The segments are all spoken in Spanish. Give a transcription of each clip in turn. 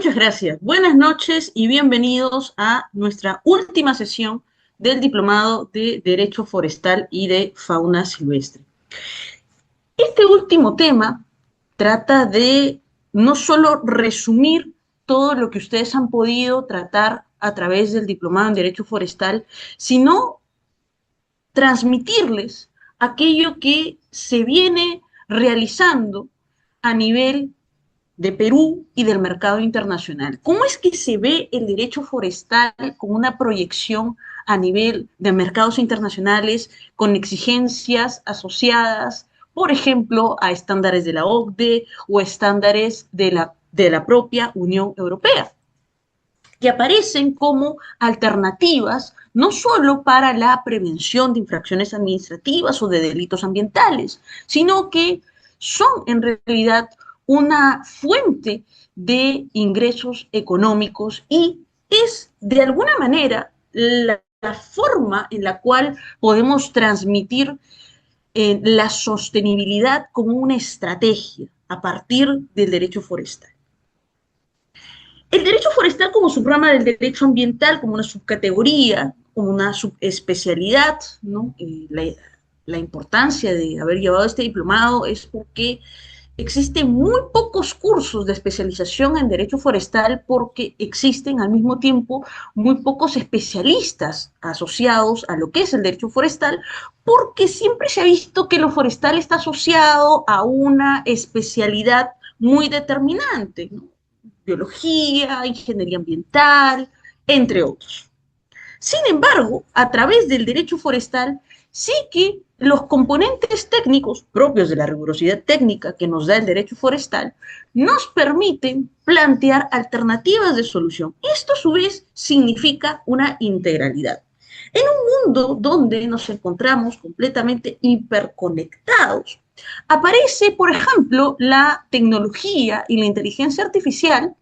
Muchas gracias. Buenas noches y bienvenidos a nuestra última sesión del Diplomado de Derecho Forestal y de Fauna Silvestre. Este último tema trata de no solo resumir todo lo que ustedes han podido tratar a través del Diplomado en Derecho Forestal, sino transmitirles aquello que se viene realizando a nivel de Perú y del mercado internacional. ¿Cómo es que se ve el derecho forestal con una proyección a nivel de mercados internacionales, con exigencias asociadas, por ejemplo, a estándares de la OCDE o estándares de la propia Unión Europea, que aparecen como alternativas no solo para la prevención de infracciones administrativas o de delitos ambientales, sino que son en realidad una fuente de ingresos económicos y es de alguna manera la forma en la cual podemos transmitir la sostenibilidad como una estrategia a partir del derecho forestal. El derecho forestal como subrama del derecho ambiental, como una subcategoría, como una subespecialidad, ¿no? La importancia de haber llevado este diplomado es porque existen muy pocos cursos de especialización en derecho forestal porque existen al mismo tiempo muy pocos especialistas asociados a lo que es el derecho forestal, porque siempre se ha visto que lo forestal está asociado a una especialidad muy determinante, ¿no? Biología, ingeniería ambiental, entre otros. Sin embargo, a través del derecho forestal, sí que los componentes técnicos propios de la rigurosidad técnica que nos da el derecho forestal nos permiten plantear alternativas de solución. Esto a su vez significa una integralidad. En un mundo donde nos encontramos completamente hiperconectados, aparece, por ejemplo, la tecnología y la inteligencia artificial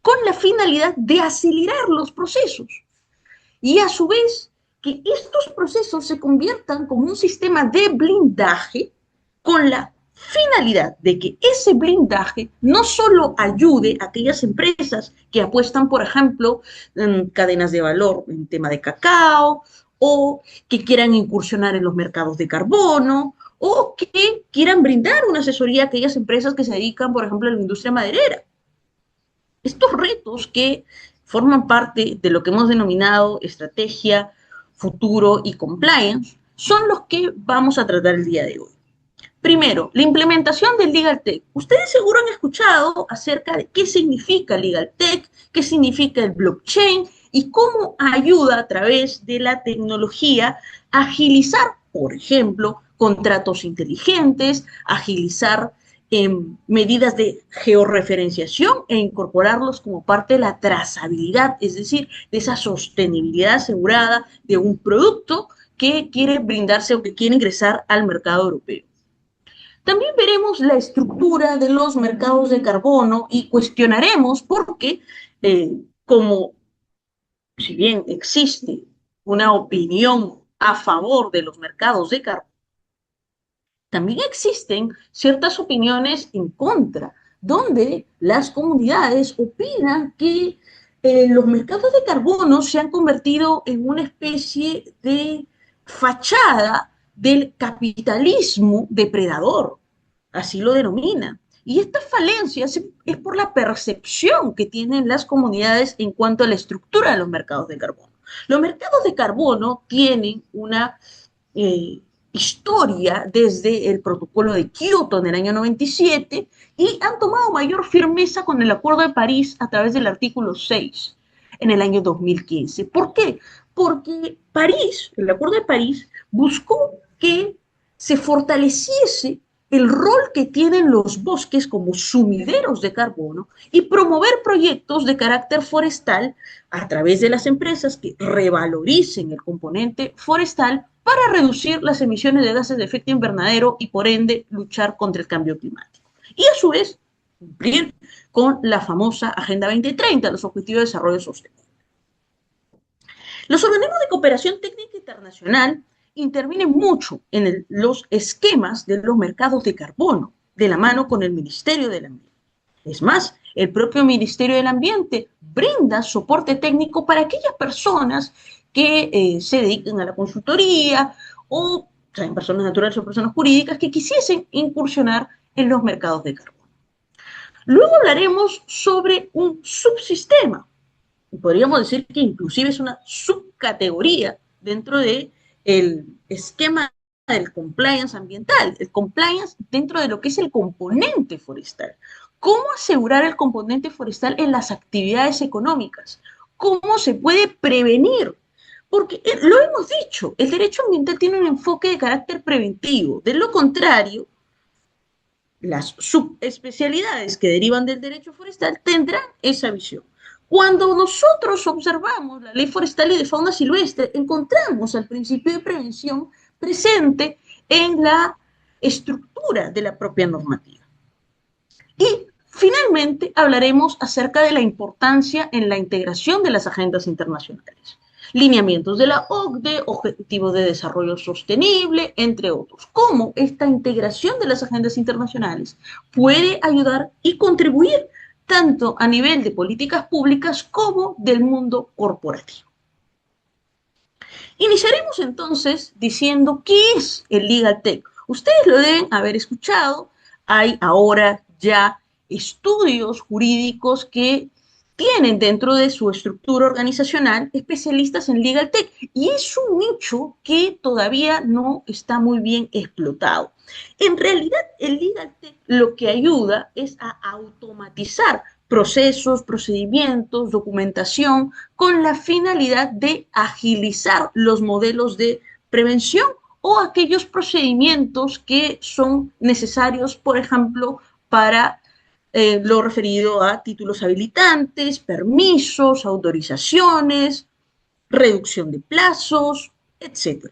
con la finalidad de acelerar los procesos y a su vez que estos procesos se conviertan como un sistema de blindaje con la finalidad de que ese blindaje no solo ayude a aquellas empresas que apuestan, por ejemplo, en cadenas de valor en tema de cacao o que quieran incursionar en los mercados de carbono o que quieran brindar una asesoría a aquellas empresas que se dedican, por ejemplo, a la industria maderera. Estos retos que forman parte de lo que hemos denominado estrategia, futuro y compliance son los que vamos a tratar el día de hoy. Primero, la implementación del Legal Tech. Ustedes seguro han escuchado acerca de qué significa Legal Tech, qué significa el blockchain y cómo ayuda a través de la tecnología a agilizar, por ejemplo, contratos inteligentes, agilizar medidas de georreferenciación e incorporarlos como parte de la trazabilidad, es decir, de esa sostenibilidad asegurada de un producto que quiere brindarse o que quiere ingresar al mercado europeo. También veremos la estructura de los mercados de carbono y cuestionaremos por qué, como si bien existe una opinión a favor de los mercados de carbono, también existen ciertas opiniones en contra, donde las comunidades opinan que los mercados de carbono se han convertido en una especie de fachada del capitalismo depredador, así lo denominan. Y esta falencia es por la percepción que tienen las comunidades en cuanto a la estructura de los mercados de carbono. Los mercados de carbono tienen una historia desde el protocolo de Kioto en el año 97 y han tomado mayor firmeza con el Acuerdo de París a través del artículo 6 en el año 2015. ¿Por qué? Porque París, el Acuerdo de París, buscó que se fortaleciese el rol que tienen los bosques como sumideros de carbono y promover proyectos de carácter forestal a través de las empresas que revaloricen el componente forestal para reducir las emisiones de gases de efecto invernadero y por ende luchar contra el cambio climático. Y a su vez cumplir con la famosa Agenda 2030, los Objetivos de Desarrollo Sostenible. Los organismos de cooperación técnica internacional intervienen mucho en los esquemas de los mercados de carbono, de la mano con el Ministerio del Ambiente. Es más, el propio Ministerio del Ambiente brinda soporte técnico para aquellas personas que se dedican a la consultoría o sean personas naturales o personas jurídicas que quisiesen incursionar en los mercados de carbono. Luego hablaremos sobre un subsistema. Podríamos decir que inclusive es una subcategoría dentro del esquema del compliance ambiental, el compliance dentro de lo que es el componente forestal. ¿Cómo asegurar el componente forestal en las actividades económicas? ¿Cómo se puede prevenir? Porque lo hemos dicho, el derecho ambiental tiene un enfoque de carácter preventivo. De lo contrario, las subespecialidades que derivan del derecho forestal tendrán esa visión. Cuando nosotros observamos la ley forestal y de fauna silvestre, encontramos el principio de prevención presente en la estructura de la propia normativa. Y finalmente hablaremos acerca de la importancia en la integración de las agendas internacionales. Lineamientos de la OCDE, Objetivos de Desarrollo Sostenible, entre otros. Cómo esta integración de las agendas internacionales puede ayudar y contribuir tanto a nivel de políticas públicas como del mundo corporativo. Iniciaremos entonces diciendo qué es el Legal Tech. Ustedes lo deben haber escuchado, hay ahora ya estudios jurídicos que tienen dentro de su estructura organizacional especialistas en Legal Tech y es un nicho que todavía no está muy bien explotado. En realidad, el Legal Tech lo que ayuda es a automatizar procesos, procedimientos, documentación, con la finalidad de agilizar los modelos de prevención o aquellos procedimientos que son necesarios, por ejemplo, para lo referido a títulos habilitantes, permisos, autorizaciones, reducción de plazos, etc.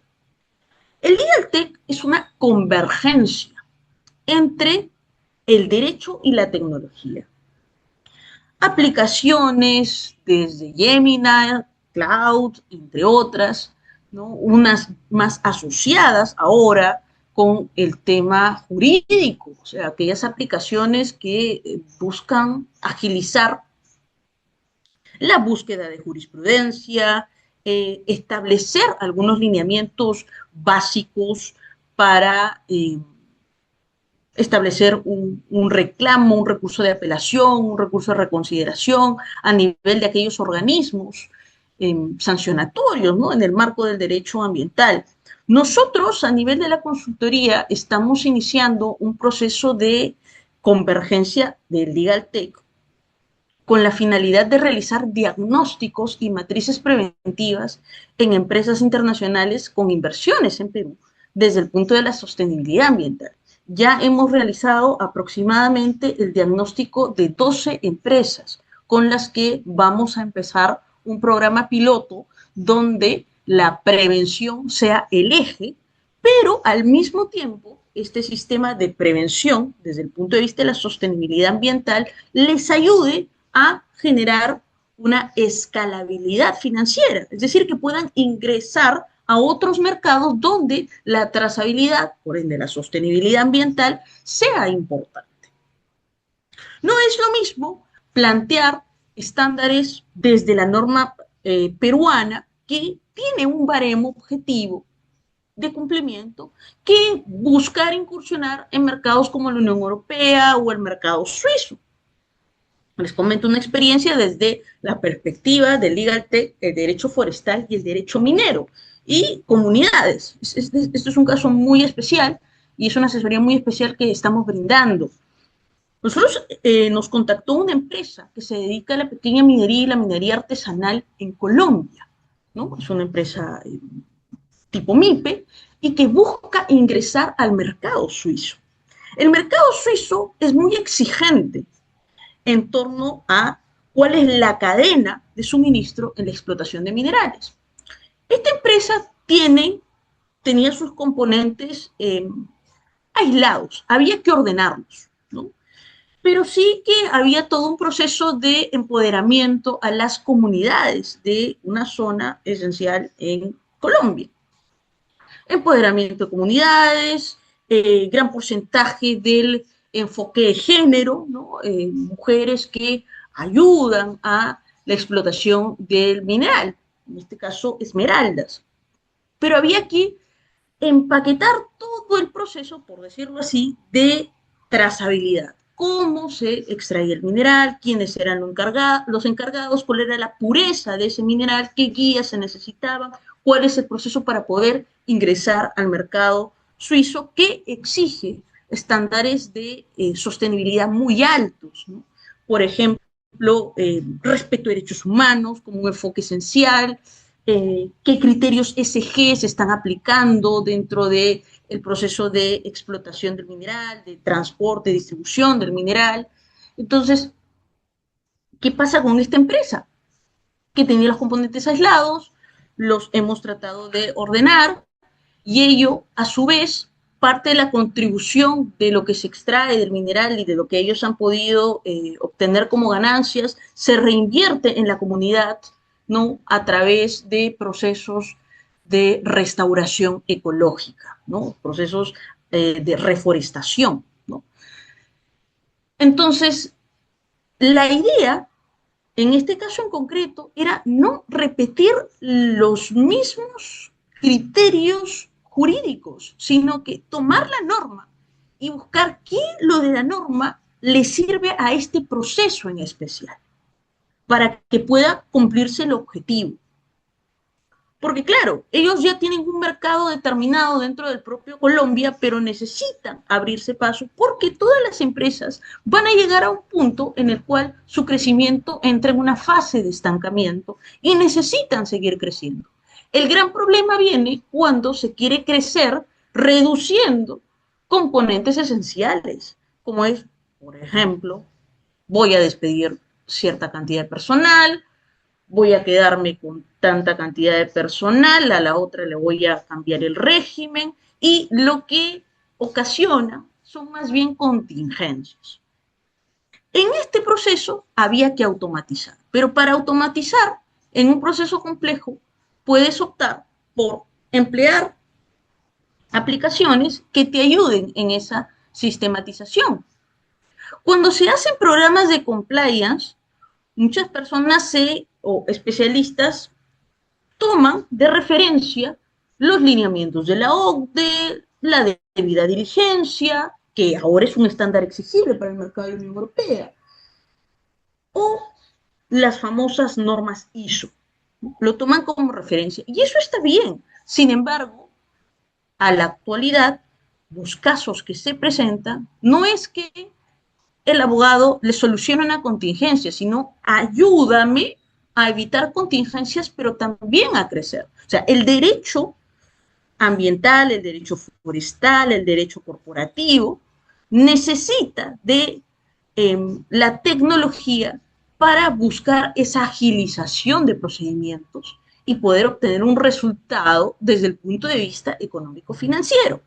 El Legal Tech es una convergencia entre el derecho y la tecnología. Aplicaciones desde Gemini, Cloud, entre otras, ¿no? Unas más asociadas ahora con el tema jurídico, o sea, aquellas aplicaciones que buscan agilizar la búsqueda de jurisprudencia, establecer algunos lineamientos básicos para establecer un reclamo, un recurso de apelación, un recurso de reconsideración a nivel de aquellos organismos sancionatorios, ¿no? En el marco del derecho ambiental. Nosotros, a nivel de la consultoría, estamos iniciando un proceso de convergencia del Legal Tech con la finalidad de realizar diagnósticos y matrices preventivas en empresas internacionales con inversiones en Perú desde el punto de la sostenibilidad ambiental. Ya hemos realizado aproximadamente el diagnóstico de 12 empresas con las que vamos a empezar un programa piloto donde la prevención sea el eje, pero al mismo tiempo este sistema de prevención desde el punto de vista de la sostenibilidad ambiental les ayude a generar una escalabilidad financiera, es decir, que puedan ingresar a otros mercados donde la trazabilidad, por ende la sostenibilidad ambiental, sea importante. No es lo mismo plantear estándares desde la norma peruana que tiene un baremo objetivo de cumplimiento que buscar incursionar en mercados como la Unión Europea o el mercado suizo. Les comento una experiencia desde la perspectiva del Legal Tech, el derecho forestal y el derecho minero y comunidades. Esto es un caso muy especial y es una asesoría muy especial que estamos brindando. Nosotros nos contactó una empresa que se dedica a la pequeña minería y la minería artesanal en Colombia, ¿no? Es una empresa tipo MIPE y que busca ingresar al mercado suizo. El mercado suizo es muy exigente en torno a cuál es la cadena de suministro en la explotación de minerales. Esta empresa tenía sus componentes aislados, había que ordenarlos, ¿no? Pero sí que había todo un proceso de empoderamiento a las comunidades de una zona esencial en Colombia. Empoderamiento de comunidades, gran porcentaje del enfoque de género, ¿no? Mujeres que ayudan a la explotación del mineral, en este caso esmeraldas. Pero había que empaquetar todo el proceso, por decirlo así, de trazabilidad. Cómo se extraía el mineral, quiénes eran los encargados, cuál era la pureza de ese mineral, qué guías se necesitaban, cuál es el proceso para poder ingresar al mercado suizo que exige estándares de sostenibilidad muy altos, ¿no? Por ejemplo, respeto a derechos humanos como un enfoque esencial, qué criterios ESG se están aplicando dentro del proceso de explotación del mineral, de transporte, distribución del mineral. Entonces, ¿qué pasa con esta empresa? Que tenía los componentes aislados, los hemos tratado de ordenar y ello, a su vez, parte de la contribución de lo que se extrae del mineral y de lo que ellos han podido obtener como ganancias, se reinvierte en la comunidad, ¿no? A través de procesos de restauración ecológica, ¿no? Procesos de reforestación, ¿no? Entonces, la idea en este caso en concreto, era no repetir los mismos criterios jurídicos, sino que tomar la norma y buscar qué lo de la norma le sirve a este proceso en especial, para que pueda cumplirse el objetivo. Porque claro, ellos ya tienen un mercado determinado dentro del propio Colombia, pero necesitan abrirse paso porque todas las empresas van a llegar a un punto en el cual su crecimiento entra en una fase de estancamiento y necesitan seguir creciendo. El gran problema viene cuando se quiere crecer reduciendo componentes esenciales, como es, por ejemplo, voy a despedir cierta cantidad de personal, voy a quedarme con tanta cantidad de personal, a la otra le voy a cambiar el régimen y lo que ocasiona son más bien contingencias. En este proceso había que automatizar, pero para automatizar en un proceso complejo puedes optar por emplear aplicaciones que te ayuden en esa sistematización. Cuando se hacen programas de compliance, muchas personas o especialistas toman de referencia los lineamientos de la OCDE, la debida diligencia, que ahora es un estándar exigible para el mercado de la Unión Europea, o las famosas normas ISO. Lo toman como referencia. Y eso está bien. Sin embargo, a la actualidad, los casos que se presentan no es que el abogado le soluciona una contingencia, sino ayúdame a evitar contingencias, pero también a crecer. O sea, el derecho ambiental, el derecho forestal, el derecho corporativo, necesita de la tecnología para buscar esa agilización de procedimientos y poder obtener un resultado desde el punto de vista económico-financiero.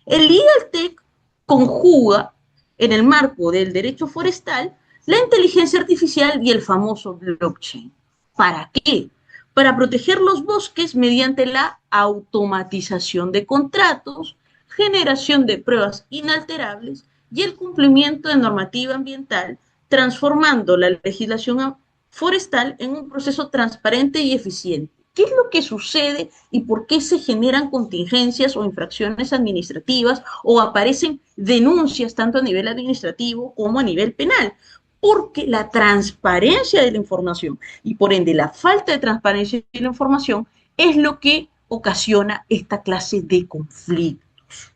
El Legal Tech conjuga en el marco del derecho forestal la inteligencia artificial y el famoso blockchain. ¿Para qué? Para proteger los bosques mediante la automatización de contratos, generación de pruebas inalterables y el cumplimiento de normativa ambiental, transformando la legislación forestal en un proceso transparente y eficiente. ¿Qué es lo que sucede y por qué se generan contingencias o infracciones administrativas o aparecen denuncias tanto a nivel administrativo como a nivel penal? Porque la transparencia de la información y por ende la falta de transparencia de la información es lo que ocasiona esta clase de conflictos.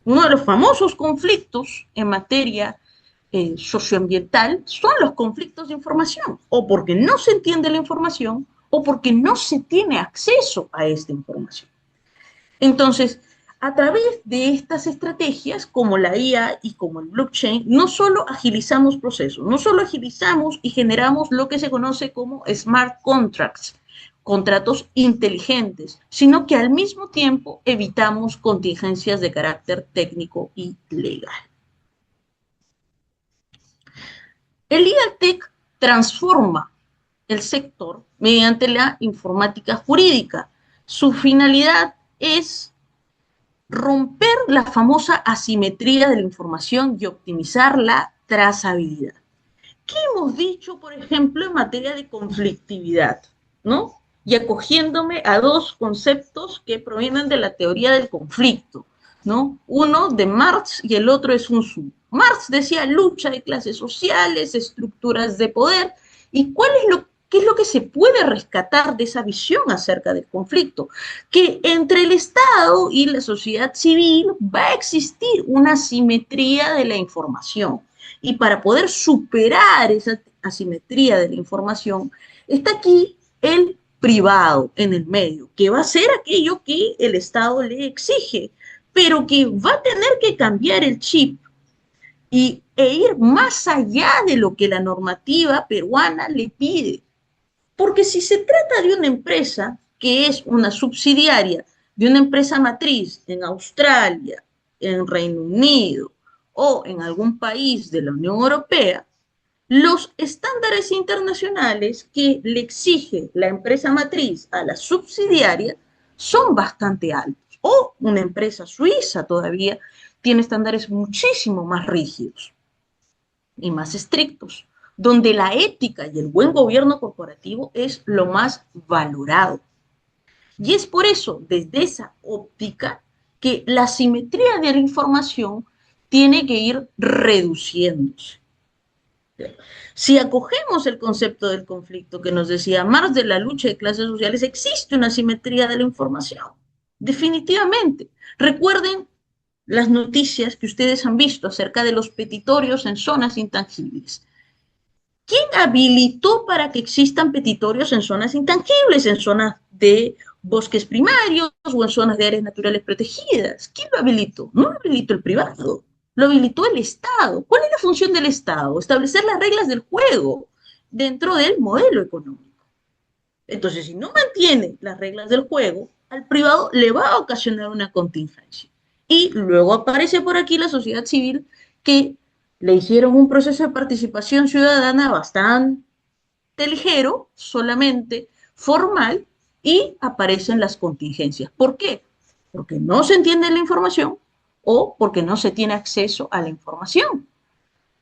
Uno de los famosos conflictos en materia socioambiental son los conflictos de información, o porque no se entiende la información o porque no se tiene acceso a esta información. Entonces, a través de estas estrategias, como la IA y como el blockchain, no solo agilizamos procesos, no solo agilizamos y generamos lo que se conoce como smart contracts, contratos inteligentes, sino que al mismo tiempo evitamos contingencias de carácter técnico y legal. El Legal Tech transforma el sector mediante la informática jurídica. Su finalidad es romper la famosa asimetría de la información y optimizar la trazabilidad. ¿Qué hemos dicho, por ejemplo, en materia de conflictividad? ¿No? Y acogiéndome a dos conceptos que provienen de la teoría del conflicto, ¿no? Uno de Marx y el otro de Sun Tzu. Marx decía lucha de clases sociales, estructuras de poder, y qué es lo que se puede rescatar de esa visión acerca del conflicto? Que entre el Estado y la sociedad civil va a existir una simetría de la información. Y para poder superar esa asimetría de la información, está aquí el privado en el medio, que va a ser aquello que el Estado le exige, pero que va a tener que cambiar el chip e ir más allá de lo que la normativa peruana le pide. Porque si se trata de una empresa que es una subsidiaria de una empresa matriz en Australia, en Reino Unido o en algún país de la Unión Europea, los estándares internacionales que le exige la empresa matriz a la subsidiaria son bastante altos. O una empresa suiza todavía tiene estándares muchísimo más rígidos y más estrictos, donde la ética y el buen gobierno corporativo es lo más valorado. Y es por eso, desde esa óptica, que la simetría de la información tiene que ir reduciéndose. Si acogemos el concepto del conflicto que nos decía Marx de la lucha de clases sociales, existe una simetría de la información. Definitivamente. Recuerden las noticias que ustedes han visto acerca de los petitorios en zonas intangibles. ¿Quién habilitó para que existan petitorios en zonas intangibles, en zonas de bosques primarios o en zonas de áreas naturales protegidas? ¿Quién lo habilitó? No lo habilitó el privado, lo habilitó el Estado. ¿Cuál es la función del Estado? Establecer las reglas del juego dentro del modelo económico. Entonces, si no mantiene las reglas del juego, al privado le va a ocasionar una contingencia. Y luego aparece por aquí la sociedad civil que le hicieron un proceso de participación ciudadana bastante ligero, solamente formal, y aparecen las contingencias. ¿Por qué? Porque no se entiende la información o porque no se tiene acceso a la información.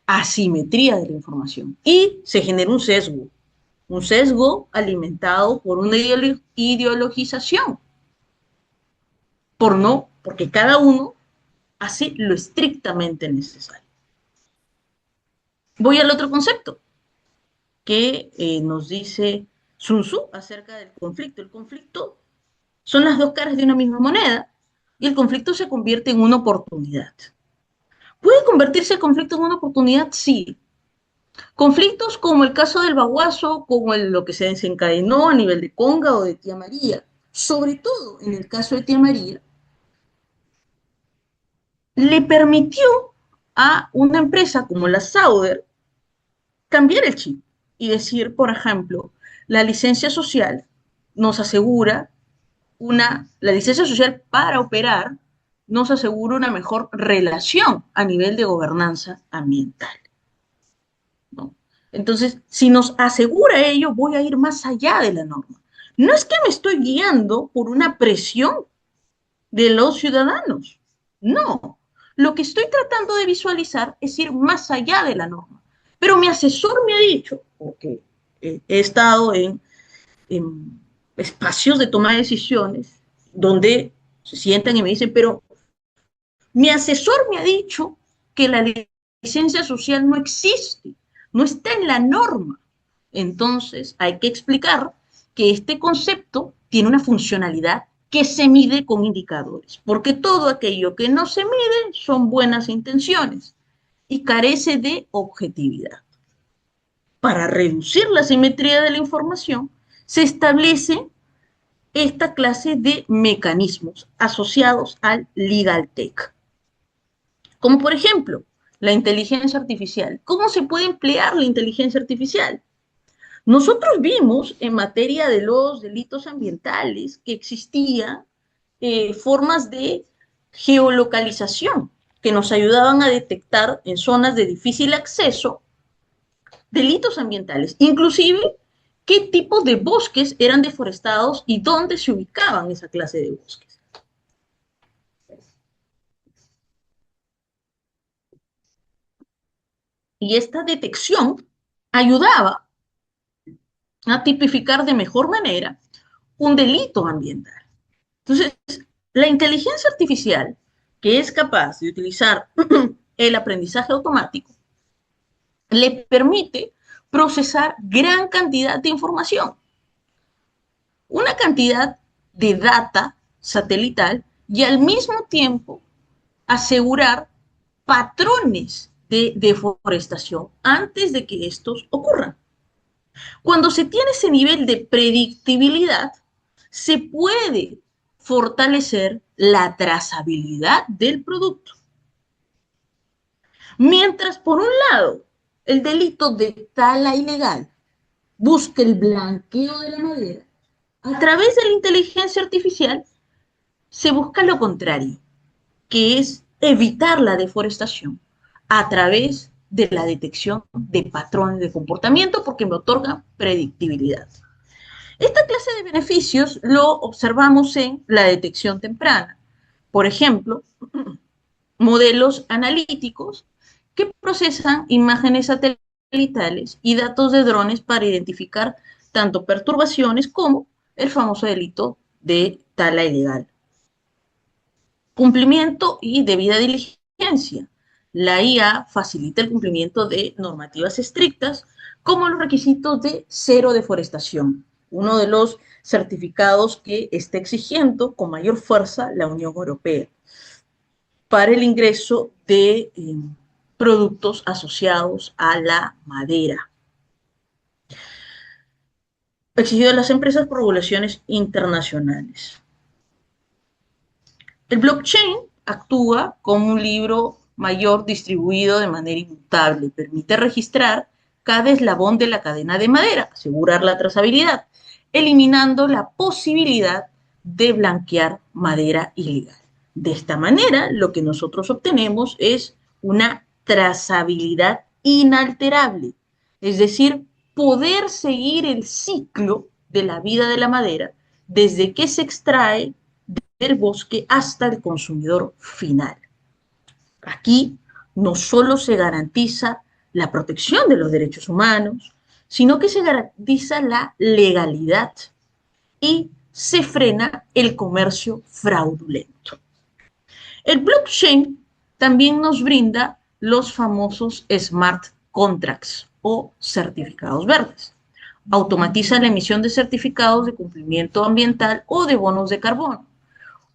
Asimetría de la información. Y se genera un sesgo alimentado por una ideologización, porque cada uno hace lo estrictamente necesario. Voy al otro concepto que nos dice Sun Tzu acerca del conflicto. El conflicto son las dos caras de una misma moneda y el conflicto se convierte en una oportunidad. ¿Puede convertirse el conflicto en una oportunidad? Sí. Conflictos como el caso del Baguazo, como lo que se desencadenó a nivel de Conga o de Tía María, sobre todo en el caso de Tía María, le permitió a una empresa como la Sauder cambiar el chip y decir, por ejemplo, la licencia social nos asegura la licencia social para operar nos asegura una mejor relación a nivel de gobernanza ambiental, ¿no? Entonces, si nos asegura ello, voy a ir más allá de la norma. No es que me estoy guiando por una presión de los ciudadanos, no. Lo que estoy tratando de visualizar es ir más allá de la norma. Pero mi asesor me ha dicho, porque he estado en espacios de toma de decisiones donde se sientan y me dicen, pero mi asesor me ha dicho que la licencia social no existe, no está en la norma. Entonces hay que explicar que este concepto tiene una funcionalidad que se mide con indicadores, porque todo aquello que no se mide son buenas intenciones y carece de objetividad. Para reducir la simetría de la información, se establece esta clase de mecanismos asociados al legal tech. Como por ejemplo, la inteligencia artificial. ¿Cómo se puede emplear la inteligencia artificial? Nosotros vimos en materia de los delitos ambientales que existían formas de geolocalización que nos ayudaban a detectar en zonas de difícil acceso delitos ambientales, inclusive qué tipos de bosques eran deforestados y dónde se ubicaban esa clase de bosques. Y esta detección ayudaba a tipificar de mejor manera un delito ambiental. Entonces, la inteligencia artificial, que es capaz de utilizar el aprendizaje automático, le permite procesar gran cantidad de información, una cantidad de data satelital y al mismo tiempo asegurar patrones de deforestación antes de que estos ocurran. Cuando se tiene ese nivel de predictibilidad, se puede fortalecer la trazabilidad del producto. Mientras, por un lado, el delito de tala ilegal busca el blanqueo de la madera, a través de la inteligencia artificial se busca lo contrario, que es evitar la deforestación a través de la detección de patrones de comportamiento porque me otorga predictibilidad. Esta clase de beneficios lo observamos en la detección temprana. Por ejemplo, modelos analíticos que procesan imágenes satelitales y datos de drones para identificar tanto perturbaciones como el famoso delito de tala ilegal. Cumplimiento y debida diligencia. La IA facilita el cumplimiento de normativas estrictas como los requisitos de cero deforestación, uno de los certificados que está exigiendo con mayor fuerza la Unión Europea para el ingreso de productos asociados a la madera, exigido a las empresas por regulaciones internacionales. El blockchain actúa como un libro mayor distribuido de manera inmutable, permite registrar cada eslabón de la cadena de madera, asegurar la trazabilidad, eliminando la posibilidad de blanquear madera ilegal. De esta manera, lo que nosotros obtenemos es una trazabilidad inalterable, es decir, poder seguir el ciclo de la vida de la madera desde que se extrae del bosque hasta el consumidor final. Aquí no solo se garantiza la protección de los derechos humanos, sino que se garantiza la legalidad y se frena el comercio fraudulento. El blockchain también nos brinda los famosos smart contracts o certificados verdes. Automatiza la emisión de certificados de cumplimiento ambiental o de bonos de carbono.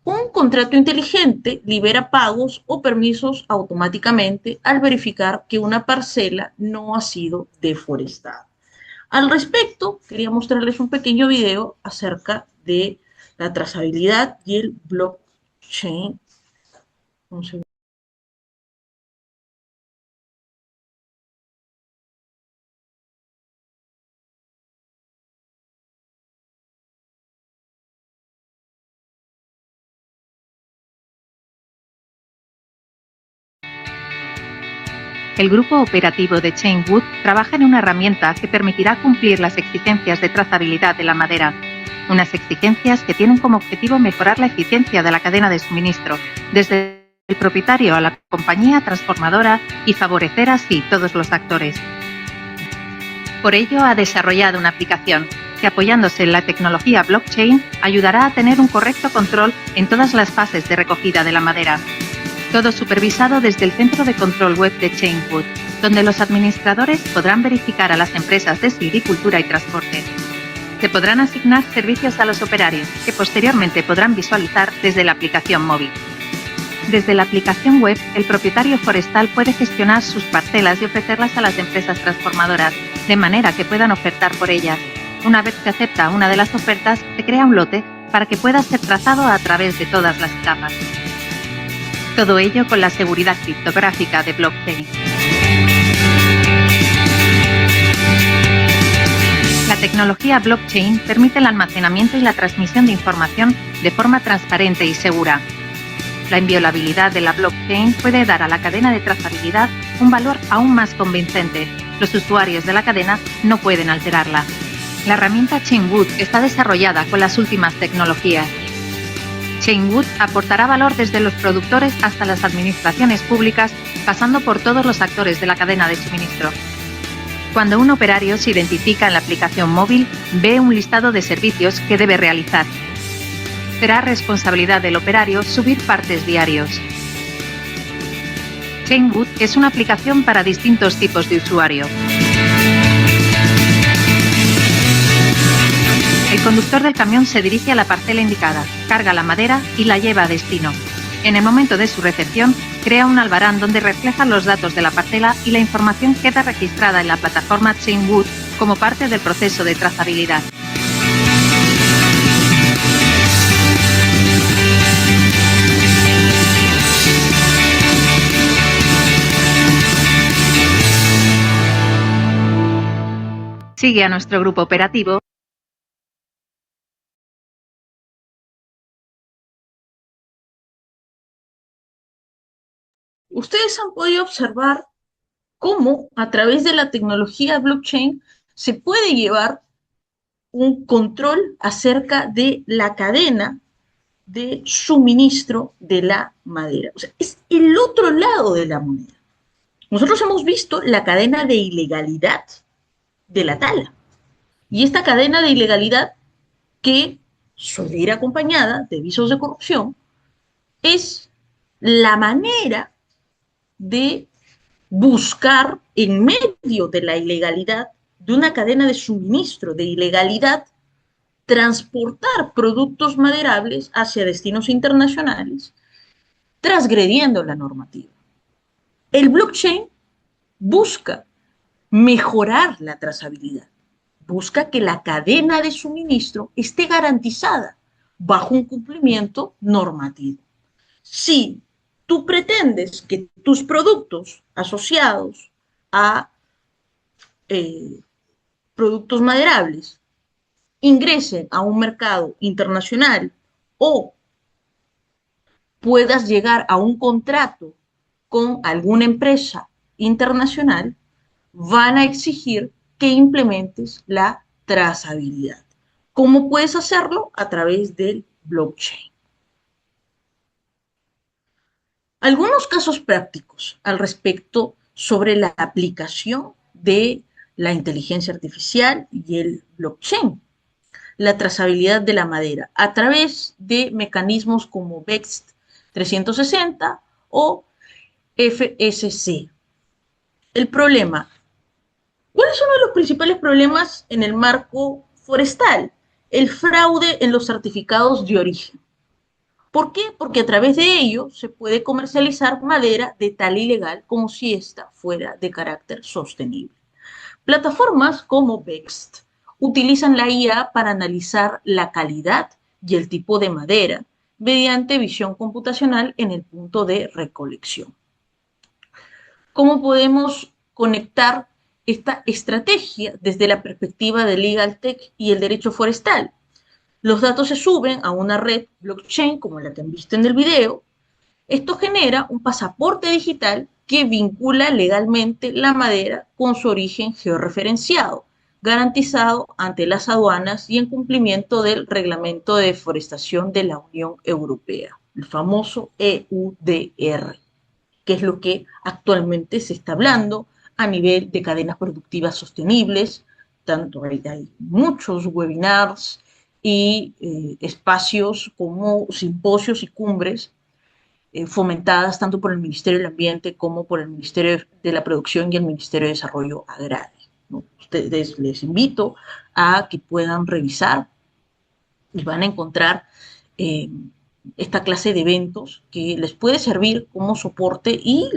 Un contrato inteligente libera pagos o permisos automáticamente al verificar que una parcela no ha sido deforestada. Al respecto, quería mostrarles un pequeño video acerca de la trazabilidad y el blockchain. Un segundo. El grupo operativo de Chainwood trabaja en una herramienta que permitirá cumplir las exigencias de trazabilidad de la madera, unas exigencias que tienen como objetivo mejorar la eficiencia de la cadena de suministro, desde el propietario a la compañía transformadora y favorecer así todos los actores. Por ello, ha desarrollado una aplicación que, apoyándose en la tecnología blockchain, ayudará a tener un correcto control en todas las fases de recogida de la madera. Todo supervisado desde el centro de control web de Chainwood, donde los administradores podrán verificar a las empresas de silvicultura y transporte. Se podrán asignar servicios a los operarios, que posteriormente podrán visualizar desde la aplicación móvil. Desde la aplicación web, el propietario forestal puede gestionar sus parcelas y ofrecerlas a las empresas transformadoras, de manera que puedan ofertar por ellas. Una vez que acepta una de las ofertas, se crea un lote para que pueda ser trazado a través de todas las etapas. Todo ello con la seguridad criptográfica de blockchain. La tecnología blockchain permite el almacenamiento y la transmisión de información de forma transparente y segura. La inviolabilidad de la blockchain puede dar a la cadena de trazabilidad un valor aún más convincente. Los usuarios de la cadena no pueden alterarla. La herramienta Chainwood está desarrollada con las últimas tecnologías. Chainwood aportará valor desde los productores hasta las administraciones públicas pasando por todos los actores de la cadena de suministro. Cuando un operario se identifica en la aplicación móvil, ve un listado de servicios que debe realizar. Será responsabilidad del operario subir partes diarios. Chainwood es una aplicación para distintos tipos de usuario. El conductor del camión se dirige a la parcela indicada, carga la madera y la lleva a destino. En el momento de su recepción, crea un albarán donde refleja los datos de la parcela y la información queda registrada en la plataforma Chainwood como parte del proceso de trazabilidad. Sigue a nuestro grupo operativo. Ustedes han podido observar cómo a través de la tecnología blockchain se puede llevar un control acerca de la cadena de suministro de la madera. O sea, es el otro lado de la moneda. Nosotros hemos visto la cadena de ilegalidad de la tala. Y esta cadena de ilegalidad, que suele ir acompañada de visos de corrupción, es la manera de buscar en medio de la ilegalidad, de una cadena de suministro de ilegalidad, transportar productos maderables hacia destinos internacionales, transgrediendo la normativa. El blockchain busca mejorar la trazabilidad, busca que la cadena de suministro esté garantizada bajo un cumplimiento normativo. Si tú pretendes que tus productos asociados a productos maderables ingresen a un mercado internacional o puedas llegar a un contrato con alguna empresa internacional, van a exigir que implementes la trazabilidad. ¿Cómo puedes hacerlo? A través del blockchain. Algunos casos prácticos al respecto sobre la aplicación de la inteligencia artificial y el blockchain. La trazabilidad de la madera a través de mecanismos como BEXT 360 o FSC. El problema. ¿Cuál es uno de los principales problemas en el marco forestal? El fraude en los certificados de origen. ¿Por qué? Porque a través de ello se puede comercializar madera de tala ilegal como si ésta fuera de carácter sostenible. Plataformas como BEXT utilizan la IA para analizar la calidad y el tipo de madera mediante visión computacional en el punto de recolección. ¿Cómo podemos conectar esta estrategia desde la perspectiva de Legal Tech y el derecho forestal? Los datos se suben a una red blockchain como la que han visto en el video. Esto genera un pasaporte digital que vincula legalmente la madera con su origen georreferenciado, garantizado ante las aduanas y en cumplimiento del Reglamento de Deforestación de la Unión Europea, el famoso EUDR, que es lo que actualmente se está hablando a nivel de cadenas productivas sostenibles. Tanto hay muchos webinars y espacios como simposios y cumbres fomentadas tanto por el Ministerio del Ambiente como por el Ministerio de la Producción y el Ministerio de Desarrollo Agrario, ¿no? Ustedes les invito a que puedan revisar y van a encontrar esta clase de eventos que les puede servir como soporte y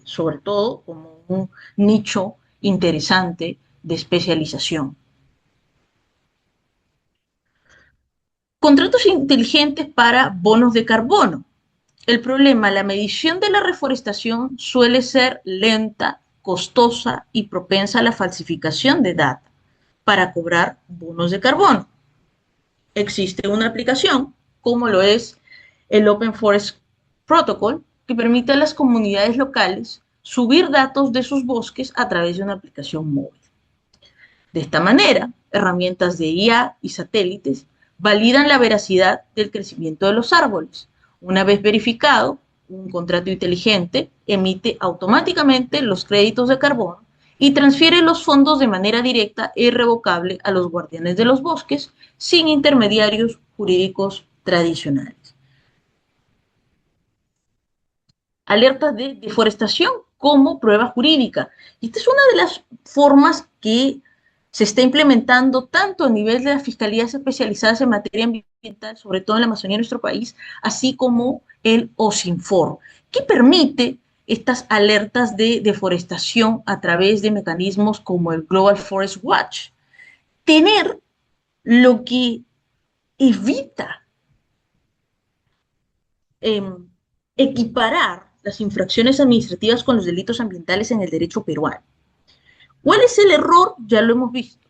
sobre todo como un nicho interesante de especialización. Contratos inteligentes para bonos de carbono. El problema, la medición de la reforestación suele ser lenta, costosa y propensa a la falsificación de data para cobrar bonos de carbono. Existe una aplicación, como lo es el Open Forest Protocol, que permite a las comunidades locales subir datos de sus bosques a través de una aplicación móvil. De esta manera, herramientas de IA y satélites validan la veracidad del crecimiento de los árboles. Una vez verificado, un contrato inteligente, emite automáticamente los créditos de carbono y transfiere los fondos de manera directa e irrevocable a los guardianes de los bosques sin intermediarios jurídicos tradicionales. Alertas de deforestación como prueba jurídica. Y esta es una de las formas que se está implementando tanto a nivel de las fiscalías especializadas en materia ambiental, sobre todo en la Amazonía de nuestro país, así como el OSINFOR, que permite estas alertas de deforestación a través de mecanismos como el Global Forest Watch. Tener lo que evita eh, equiparar las infracciones administrativas con los delitos ambientales en el derecho peruano. ¿Cuál es el error? Ya lo hemos visto.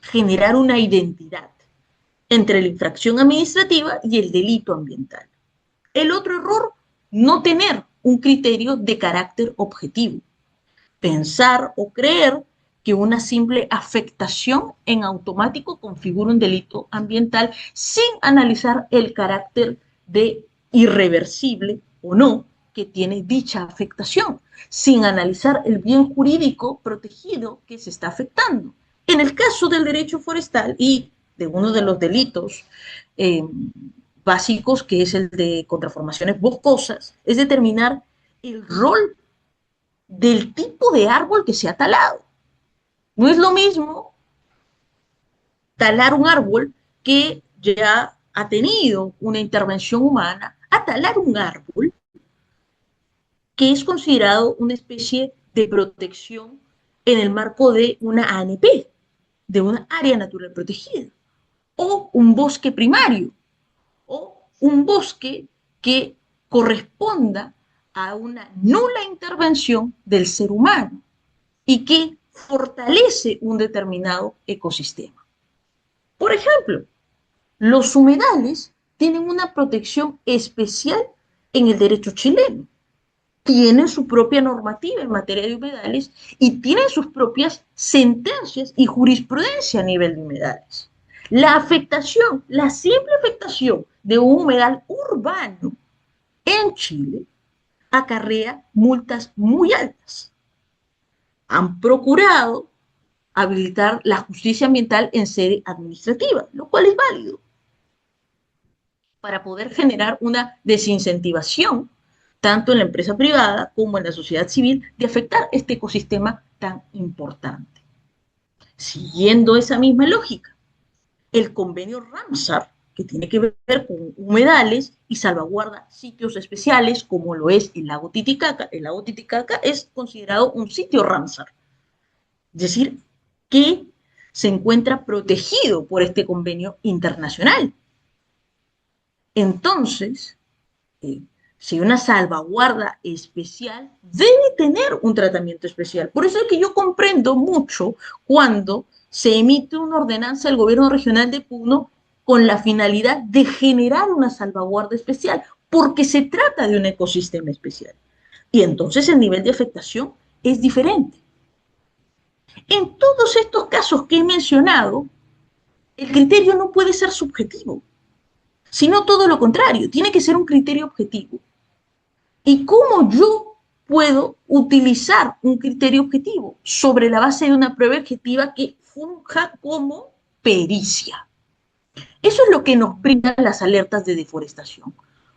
Generar una identidad entre la infracción administrativa y el delito ambiental. El otro error, no tener un criterio de carácter objetivo. Pensar o creer que una simple afectación en automático configura un delito ambiental sin analizar el carácter de irreversible o no que tiene dicha afectación, sin analizar el bien jurídico protegido que se está afectando. En el caso del derecho forestal y de uno de los delitos básicos, que es el de contraformaciones boscosas, es determinar el rol del tipo de árbol que se ha talado. No es lo mismo talar un árbol que ya ha tenido una intervención humana a talar un árbol que es considerado una especie de protección en el marco de una ANP, de una área natural protegida, o un bosque primario, o un bosque que corresponda a una nula intervención del ser humano y que fortalece un determinado ecosistema. Por ejemplo, los humedales tienen una protección especial en el derecho chileno. Tienen su propia normativa en materia de humedales y tienen sus propias sentencias y jurisprudencia a nivel de humedales. La afectación, la simple afectación de un humedal urbano en Chile acarrea multas muy altas. Han procurado habilitar la justicia ambiental en sede administrativa, lo cual es válido, para poder generar una desincentivación tanto en la empresa privada como en la sociedad civil de afectar este ecosistema tan importante. Siguiendo esa misma lógica, el convenio Ramsar, que tiene que ver con humedales y salvaguarda sitios especiales como lo es el lago Titicaca. El lago Titicaca es considerado un sitio Ramsar, es decir, que se encuentra protegido por este convenio internacional. Entonces, si una salvaguarda especial debe tener un tratamiento especial. Por eso es que yo comprendo mucho cuando se emite una ordenanza del gobierno regional de Puno con la finalidad de generar una salvaguarda especial, porque se trata de un ecosistema especial. Y entonces el nivel de afectación es diferente. En todos estos casos que he mencionado, el criterio no puede ser subjetivo, sino todo lo contrario, tiene que ser un criterio objetivo. ¿Y cómo yo puedo utilizar un criterio objetivo? Sobre la base de una prueba objetiva que funja como pericia. Eso es lo que nos brindan las alertas de deforestación.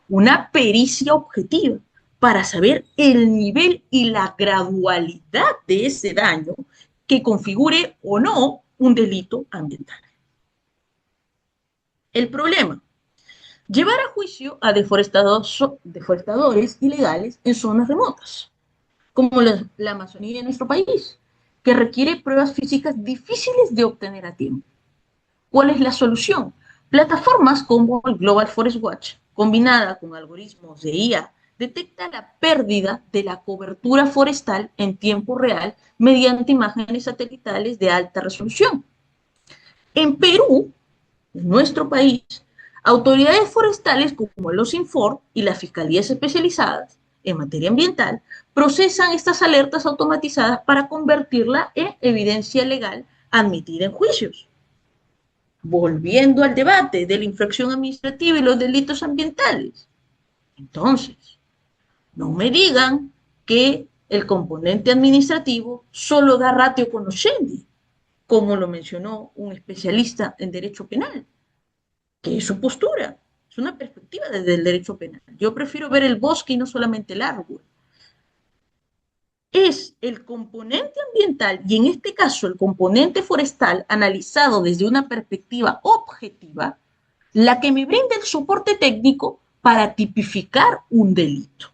Una pericia objetiva para saber el nivel y la gradualidad de ese daño que configure o no un delito ambiental. El problema: llevar a juicio a deforestadores ilegales en zonas remotas, como la Amazonía de nuestro país, que requiere pruebas físicas difíciles de obtener a tiempo. ¿Cuál es la solución? Plataformas como el Global Forest Watch, combinada con algoritmos de IA, detecta la pérdida de la cobertura forestal en tiempo real mediante imágenes satelitales de alta resolución. En Perú, en nuestro país, autoridades forestales como el OSINFOR y las fiscalías especializadas en materia ambiental procesan estas alertas automatizadas para convertirla en evidencia legal admitida en juicios. Volviendo al debate de la infracción administrativa y los delitos ambientales. Entonces, No me digan que el componente administrativo solo da ratio conoscendi, como lo mencionó un especialista en derecho penal, que es su postura, es una perspectiva desde el derecho penal. Yo prefiero ver el bosque y no solamente el árbol. Es el componente ambiental y en este caso el componente forestal analizado desde una perspectiva objetiva la que me brinda el soporte técnico para tipificar un delito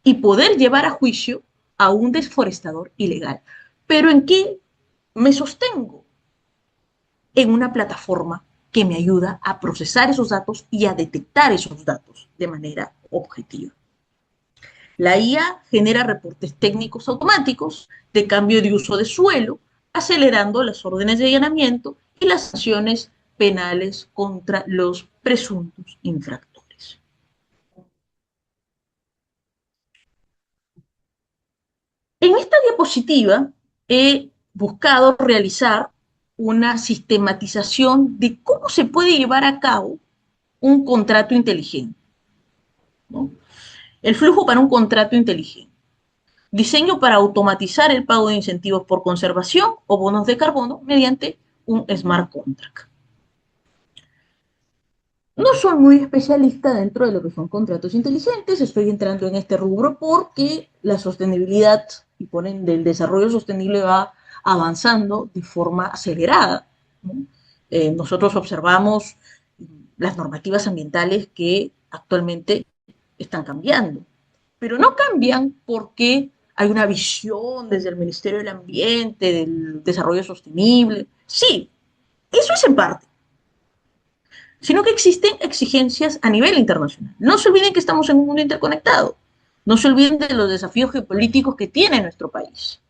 y poder llevar a juicio a un desforestador ilegal. ¿Pero en qué me sostengo? En una plataforma que me ayuda a procesar esos datos y a detectar esos datos de manera objetiva. La IA genera reportes técnicos automáticos de cambio de uso de suelo, acelerando las órdenes de allanamiento y las sanciones penales contra los presuntos infractores. En esta diapositiva he buscado realizar una sistematización de cómo se puede llevar a cabo un contrato inteligente, ¿no? El flujo para un contrato inteligente. Diseño para automatizar el pago de incentivos por conservación o bonos de carbono mediante un smart contract. No soy muy especialista dentro de lo que son contratos inteligentes, estoy entrando en este rubro porque la sostenibilidad y por ende el desarrollo sostenible va avanzando de forma acelerada, ¿no? Nosotros observamos las normativas ambientales que actualmente están cambiando, pero no cambian porque hay una visión desde el Ministerio del Ambiente, del desarrollo sostenible. Sí, eso es en parte, sino que existen exigencias a nivel internacional. No se olviden que estamos en un mundo interconectado. No se olviden de los desafíos geopolíticos que tiene nuestro país.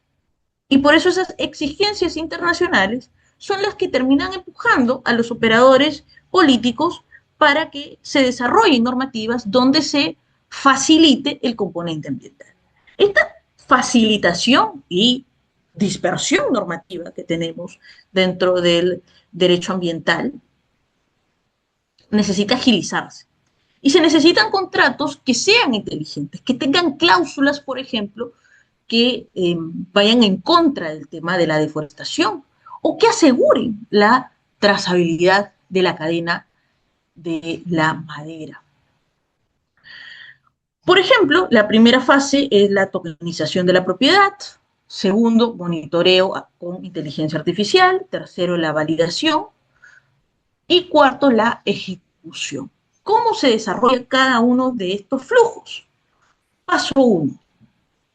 Y por eso esas exigencias internacionales son las que terminan empujando a los operadores políticos para que se desarrollen normativas donde se facilite el componente ambiental. Esta facilitación y dispersión normativa que tenemos dentro del derecho ambiental necesita agilizarse. Y se necesitan contratos que sean inteligentes, que tengan cláusulas, por ejemplo, que vayan en contra del tema de la deforestación o que aseguren la trazabilidad de la cadena de la madera. Por ejemplo, la primera fase es la tokenización de la propiedad. Segundo, monitoreo con inteligencia artificial. Tercero, la validación. Y cuarto, la ejecución. ¿Cómo se desarrolla cada uno de estos flujos? Paso 1,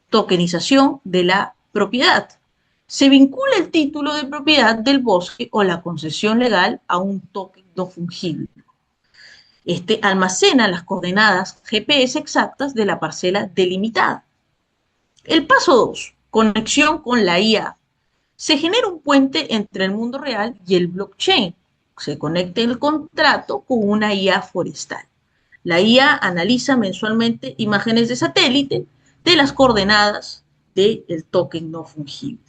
tokenización de la propiedad. Se vincula el título de propiedad del bosque o la concesión legal a un token no fungible. Este almacena las coordenadas GPS exactas de la parcela delimitada. El paso 2, conexión con la IA. Se genera un puente entre el mundo real y el blockchain. Se conecta el contrato con una IA forestal. La IA analiza mensualmente imágenes de satélite de las coordenadas del token no fungible.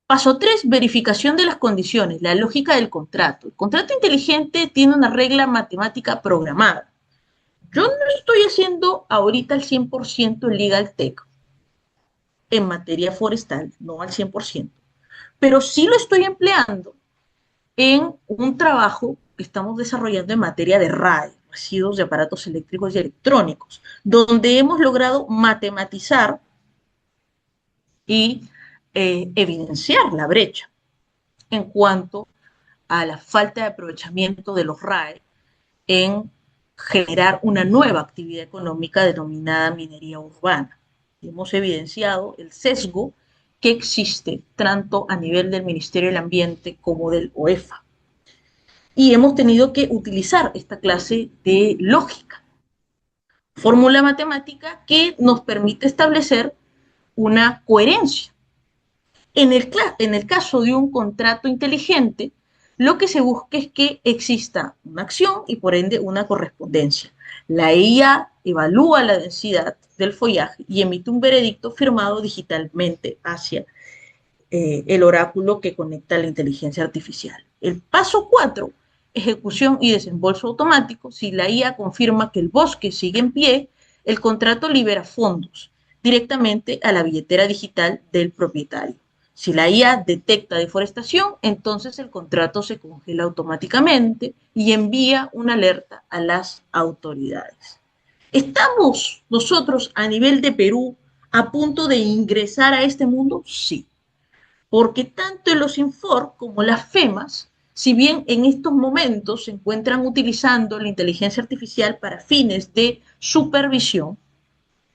Paso 3, verificación de las condiciones, la lógica del contrato. El contrato inteligente tiene una regla matemática programada. Yo no estoy haciendo ahorita al 100% el legal tech en materia forestal, no al 100%, pero sí lo estoy empleando en un trabajo que estamos desarrollando en materia de RAE, residuos de aparatos eléctricos y electrónicos, donde hemos logrado matematizar y evidenciar la brecha en cuanto a la falta de aprovechamiento de los RAE en generar una nueva actividad económica denominada minería urbana. Hemos evidenciado el sesgo que existe tanto a nivel del Ministerio del Ambiente como del OEFA. Y hemos tenido que utilizar esta clase de lógica, fórmula matemática que nos permite establecer una coherencia. En el caso de un contrato inteligente, lo que se busca es que exista una acción y por ende una correspondencia. La IA evalúa la densidad del follaje y emite un veredicto firmado digitalmente hacia el oráculo que conecta la inteligencia artificial. El paso 4 ejecución y desembolso automático. Si la IA confirma que el bosque sigue en pie, el contrato libera fondos directamente a la billetera digital del propietario. Si la IA detecta deforestación, entonces el contrato se congela automáticamente y envía una alerta a las autoridades. ¿Estamos nosotros a nivel de Perú a punto de ingresar a este mundo? Sí, porque tanto los Infor como las FEMAS, si bien en estos momentos se encuentran utilizando la inteligencia artificial para fines de supervisión,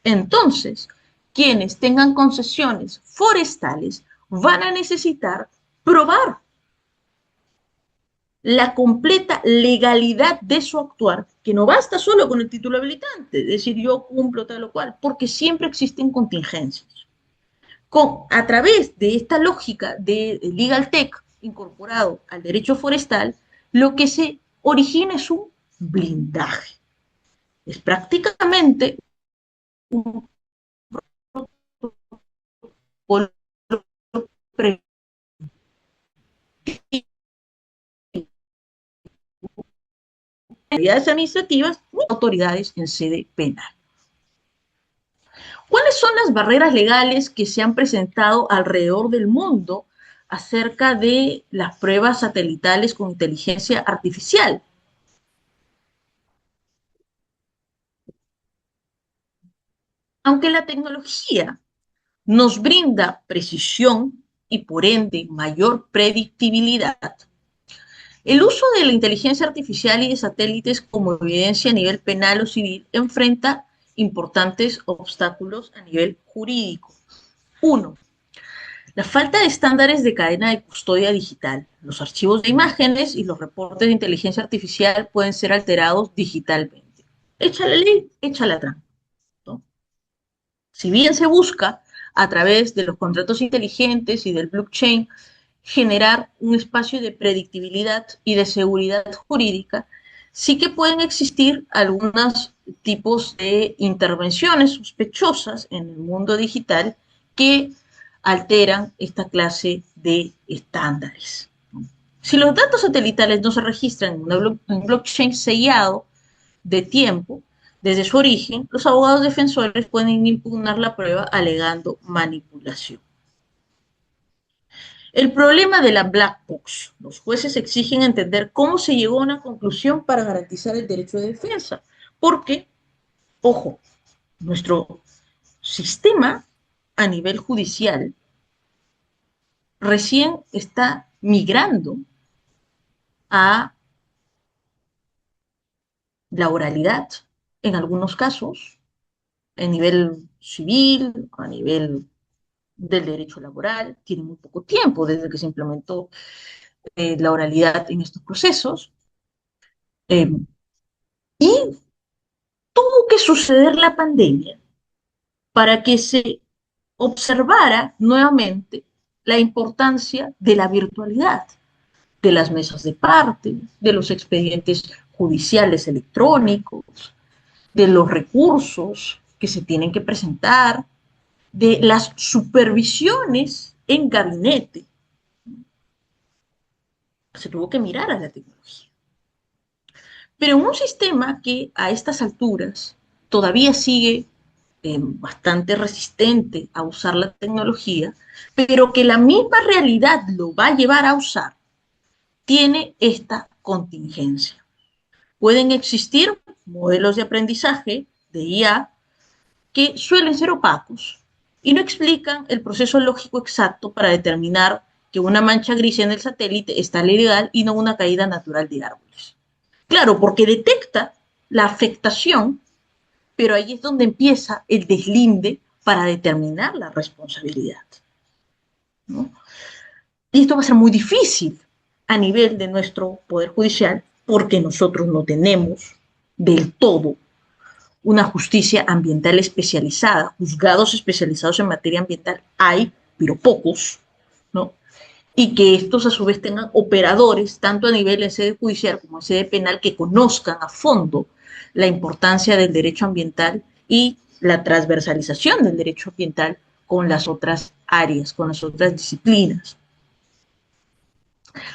entonces quienes tengan concesiones forestales van a necesitar probar la completa legalidad de su actuar, que no basta solo con el título habilitante, decir yo cumplo tal o cual, porque siempre existen contingencias. A través de esta lógica de Legal Tech incorporado al derecho forestal, lo que se origina es un blindaje. Es prácticamente un protocolo autoridades administrativas y autoridades en sede penal. ¿Cuáles son las barreras legales que se han presentado alrededor del mundo acerca de las pruebas satelitales con inteligencia artificial? Aunque la tecnología nos brinda precisión y por ende mayor predictibilidad, el uso de la inteligencia artificial y de satélites como evidencia a nivel penal o civil enfrenta importantes obstáculos a nivel jurídico. Uno, la falta de estándares de cadena de custodia digital. Los archivos de imágenes y los reportes de inteligencia artificial pueden ser alterados digitalmente. Echa la ley, echa la trampa, ¿no? Si bien se busca a través de los contratos inteligentes y del blockchain generar un espacio de predictibilidad y de seguridad jurídica, sí que pueden existir algunos tipos de intervenciones sospechosas en el mundo digital que alteran esta clase de estándares. Si los datos satelitales no se registran en un blockchain sellado de tiempo, desde su origen, los abogados defensores pueden impugnar la prueba alegando manipulación. El problema de la black box. Los jueces exigen entender cómo se llegó a una conclusión para garantizar el derecho de defensa. Porque, ojo, nuestro sistema a nivel judicial recién está migrando a la oralidad, en algunos casos, a nivel civil, a nivel del derecho laboral, tiene muy poco tiempo desde que se implementó la oralidad en estos procesos. Eh, y tuvo que suceder la pandemia para que se observara nuevamente la importancia de la virtualidad, de las mesas de parte, de los expedientes judiciales electrónicos, de los recursos que se tienen que presentar, de las supervisiones en gabinete. Se tuvo que mirar a la tecnología. Pero en un sistema que a estas alturas todavía sigue bastante resistente a usar la tecnología, pero que la misma realidad lo va a llevar a usar, tiene esta contingencia. Pueden existir modelos de aprendizaje de IA que suelen ser opacos y no explican el proceso lógico exacto para determinar que una mancha gris en el satélite está legal y no una caída natural de árboles. Claro, porque detecta la afectación, pero ahí es donde empieza el deslinde para determinar la responsabilidad, ¿no? Y esto va a ser muy difícil a nivel de nuestro Poder Judicial porque nosotros no tenemos del todo una justicia ambiental especializada. Juzgados especializados en materia ambiental hay, pero pocos, ¿no? Y que estos a su vez tengan operadores, tanto a nivel en sede judicial como en sede penal, que conozcan a fondo la importancia del derecho ambiental y la transversalización del derecho ambiental con las otras áreas, con las otras disciplinas.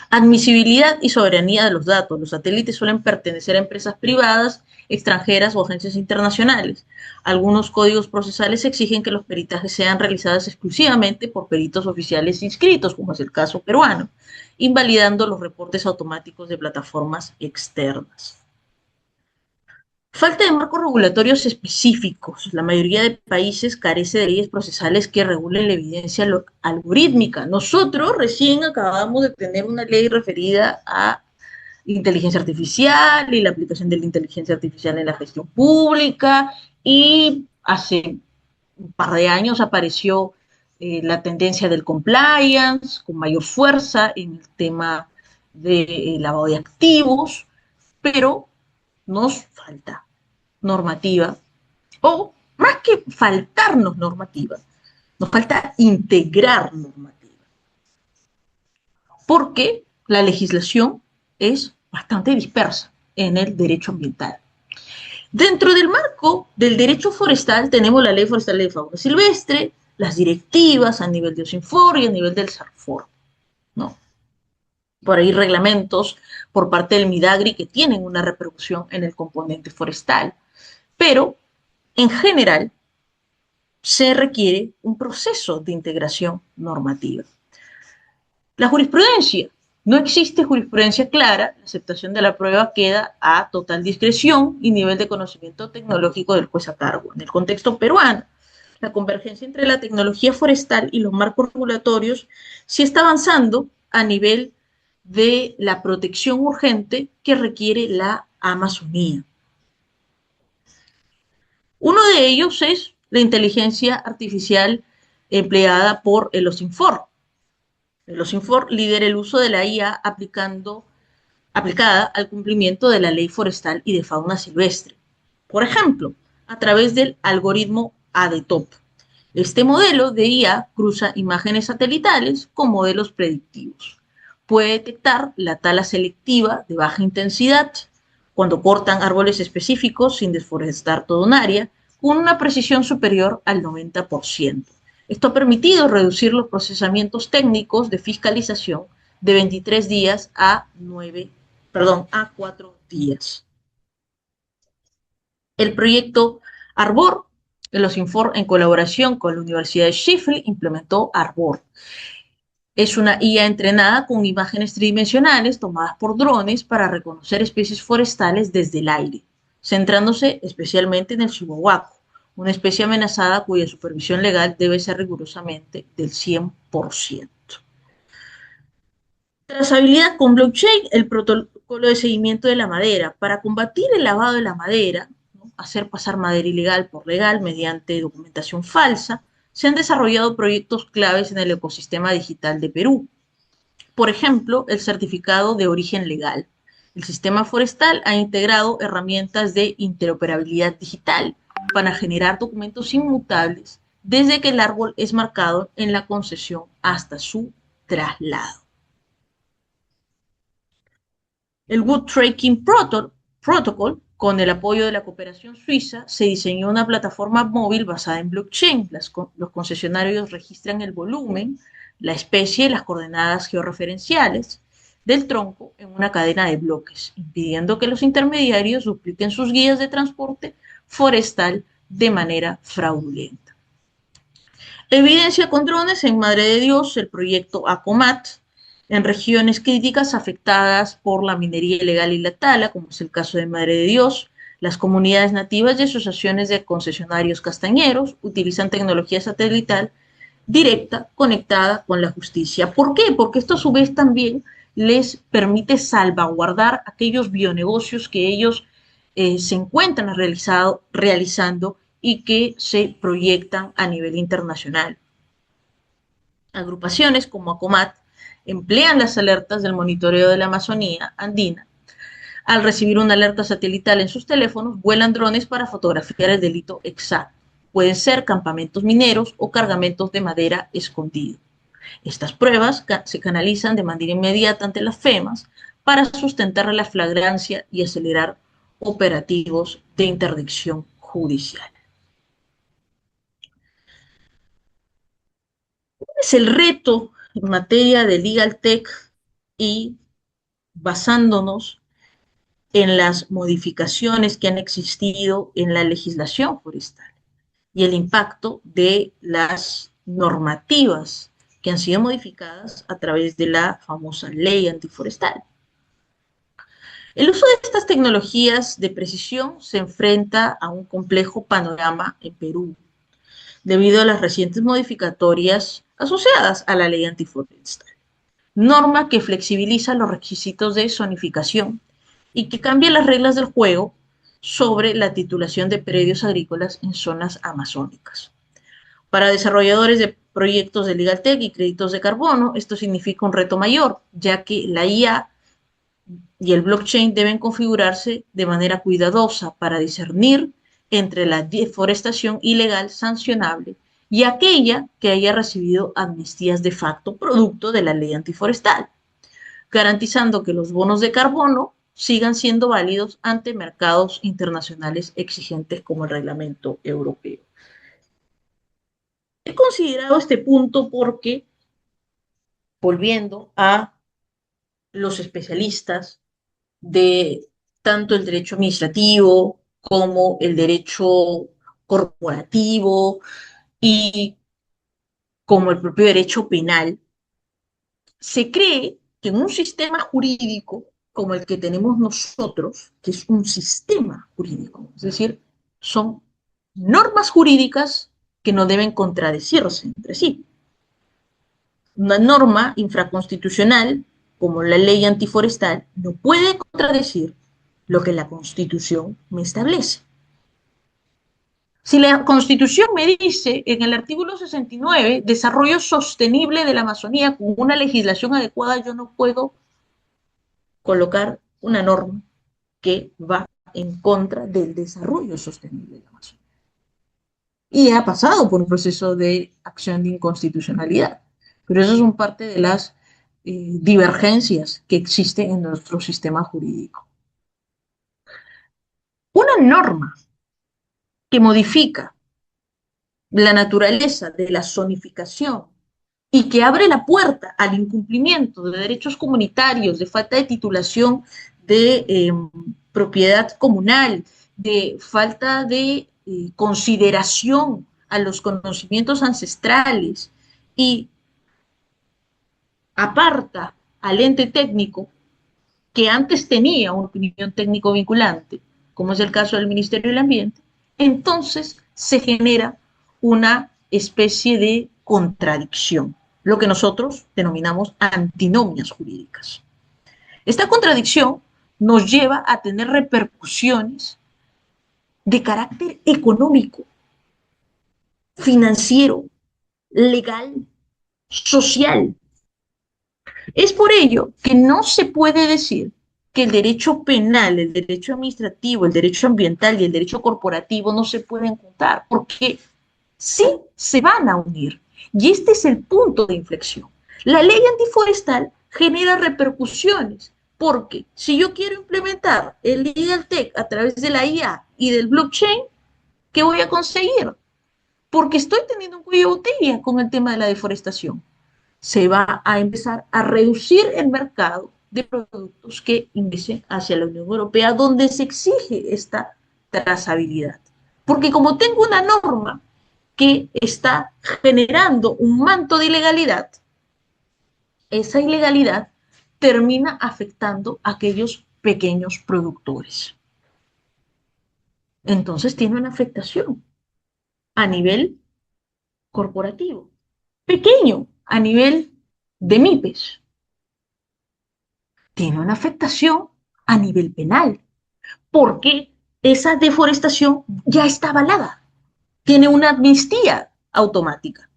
Admisibilidad y soberanía de los datos. Los satélites suelen pertenecer a empresas privadas, extranjeras o agencias internacionales. Algunos códigos procesales exigen que los peritajes sean realizados exclusivamente por peritos oficiales inscritos, como es el caso peruano, invalidando los reportes automáticos de plataformas externas. Falta de marcos regulatorios específicos. La mayoría de países carece de leyes procesales que regulen la evidencia algorítmica. Nosotros recién acabamos de tener una ley referida a inteligencia artificial y la aplicación de la inteligencia artificial en la gestión pública, y hace un par de años apareció la tendencia del compliance con mayor fuerza en el tema de lavado de activos, pero nos falta normativa, o más que faltarnos normativa, nos falta integrar normativa, porque la legislación es bastante dispersa en el derecho ambiental. Dentro del marco del derecho forestal tenemos la ley forestal de fauna silvestre, las directivas a nivel de OSINFOR y a nivel del SARFOR, ¿no? Por ahí reglamentos por parte del MIDAGRI que tienen una repercusión en el componente forestal, pero en general se requiere un proceso de integración normativa. La jurisprudencia. No existe jurisprudencia clara, la aceptación de la prueba queda a total discreción y nivel de conocimiento tecnológico del juez a cargo. En el contexto peruano, la convergencia entre la tecnología forestal y los marcos regulatorios sí está avanzando a nivel de la protección urgente que requiere la Amazonía. Uno de ellos es la inteligencia artificial empleada por el OSINFOR. El OSINFOR lidera el uso de la IA aplicada al cumplimiento de la ley forestal y de fauna silvestre. Por ejemplo, a través del algoritmo ADTOP. Este modelo de IA cruza imágenes satelitales con modelos predictivos. Puede detectar la tala selectiva de baja intensidad cuando cortan árboles específicos sin desforestar toda un área, con una precisión superior al 90%. Esto ha permitido reducir los procesamientos técnicos de fiscalización de 23 días a 4 días. El proyecto Arbor, el OSINFOR en colaboración con la Universidad de Sheffield implementó Arbor. Es una IA entrenada con imágenes tridimensionales tomadas por drones para reconocer especies forestales desde el aire, centrándose especialmente en el chihuahuaco, una especie amenazada cuya supervisión legal debe ser rigurosamente del 100%. Trazabilidad con blockchain, el protocolo de seguimiento de la madera. Para combatir el lavado de la madera, ¿no?, hacer pasar madera ilegal por legal mediante documentación falsa, se han desarrollado proyectos claves en el ecosistema digital de Perú. Por ejemplo, el certificado de origen legal. El sistema forestal ha integrado herramientas de interoperabilidad digital para generar documentos inmutables desde que el árbol es marcado en la concesión hasta su traslado. El Wood Tracking Protocol, con el apoyo de la cooperación suiza, se diseñó una plataforma móvil basada en blockchain. Los concesionarios registran el volumen, la especie y las coordenadas georreferenciales del tronco en una cadena de bloques, impidiendo que los intermediarios dupliquen sus guías de transporte forestal de manera fraudulenta. Evidencia con drones en Madre de Dios, el proyecto ACOMAT, en regiones críticas afectadas por la minería ilegal y la tala, como es el caso de Madre de Dios. Las comunidades nativas y asociaciones de concesionarios castañeros utilizan tecnología satelital directa conectada con la justicia. ¿Por qué? Porque esto a su vez también les permite salvaguardar aquellos bionegocios que ellos se encuentran realizando y que se proyectan a nivel internacional. Agrupaciones como ACOMAT emplean las alertas del monitoreo de la Amazonía andina. Al recibir una alerta satelital en sus teléfonos, vuelan drones para fotografiar el delito exacto. Pueden ser campamentos mineros o cargamentos de madera escondidos. Estas pruebas se canalizan de manera inmediata ante las FEMAS para sustentar la flagrancia y acelerar operativos de interdicción judicial. ¿Cuál es el reto en materia de legal tech y basándonos en las modificaciones que han existido en la legislación forestal y el impacto de las normativas que han sido modificadas a través de la famosa ley antiforestal. El uso de estas tecnologías de precisión se enfrenta a un complejo panorama en Perú, debido a las recientes modificatorias asociadas a la ley antiforestal, norma que flexibiliza los requisitos de zonificación y que cambia las reglas del juego sobre la titulación de predios agrícolas en zonas amazónicas. Para desarrolladores de proyectos de LegalTech y créditos de carbono, esto significa un reto mayor, ya que la IA y el blockchain deben configurarse de manera cuidadosa para discernir entre la deforestación ilegal sancionable y aquella que haya recibido amnistías de facto producto de la ley antiforestal, garantizando que los bonos de carbono sigan siendo válidos ante mercados internacionales exigentes como el reglamento europeo. He considerado este punto porque, volviendo a los especialistas de tanto el derecho administrativo como el derecho corporativo y como el propio derecho penal, se cree que en un sistema jurídico como el que tenemos nosotros, que es un sistema jurídico, es decir, son normas jurídicas que no deben contradecirse entre sí. Una norma infraconstitucional, como la ley antiforestal, no puede contradecir lo que la Constitución me establece. Si la Constitución me dice en el artículo 69, desarrollo sostenible de la Amazonía con una legislación adecuada, yo no puedo colocar una norma que va en contra del desarrollo sostenible de la Amazonía. Y ha pasado por un proceso de acción de inconstitucionalidad. Pero eso son parte de las divergencias que existen en nuestro sistema jurídico. Una norma que modifica la naturaleza de la zonificación y que abre la puerta al incumplimiento de derechos comunitarios, de falta de titulación de propiedad comunal, de falta de consideración a los conocimientos ancestrales y aparta al ente técnico que antes tenía una opinión técnico vinculante, como es el caso del Ministerio del Ambiente, entonces se genera una especie de contradicción, lo que nosotros denominamos antinomias jurídicas. Esta contradicción nos lleva a tener repercusiones de carácter económico, financiero, legal, social. Es por ello que no se puede decir que el derecho penal, el derecho administrativo, el derecho ambiental y el derecho corporativo no se pueden juntar, porque sí se van a unir. Y este es el punto de inflexión. La ley antiforestal genera repercusiones, porque si yo quiero implementar el LegalTech a través de la IA y del blockchain, ¿qué voy a conseguir? Porque estoy teniendo un cuello de botella con el tema de la deforestación. Se va a empezar a reducir el mercado de productos que ingresen hacia la Unión Europea, donde se exige esta trazabilidad. Porque como tengo una norma que está generando un manto de ilegalidad, esa ilegalidad termina afectando a aquellos pequeños productores. Entonces tiene una afectación a nivel corporativo, pequeño a nivel de MIPES, tiene una afectación a nivel penal, porque esa deforestación ya está avalada, tiene una amnistía automática.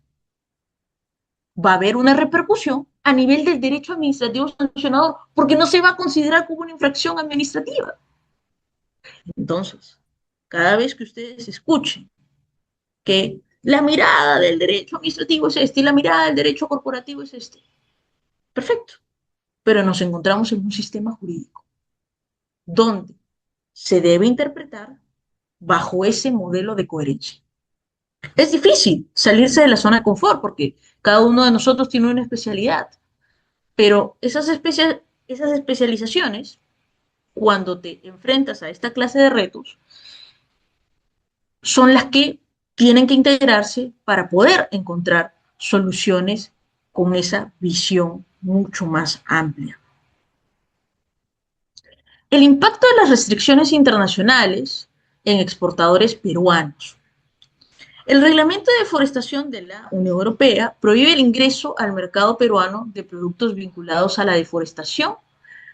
Va a haber una repercusión a nivel del derecho administrativo sancionador, porque no se va a considerar como una infracción administrativa. Entonces, cada vez que ustedes escuchen que la mirada del derecho administrativo es este y la mirada del derecho corporativo es este, perfecto, pero nos encontramos en un sistema jurídico donde se debe interpretar bajo ese modelo de coherencia. Es difícil salirse de la zona de confort porque cada uno de nosotros tiene una especialidad, Pero esas especializaciones, cuando te enfrentas a esta clase de retos, son las que tienen que integrarse para poder encontrar soluciones con esa visión mucho más amplia. El impacto de las restricciones internacionales en exportadores peruanos. El reglamento de deforestación de la Unión Europea prohíbe el ingreso al mercado peruano de productos vinculados a la deforestación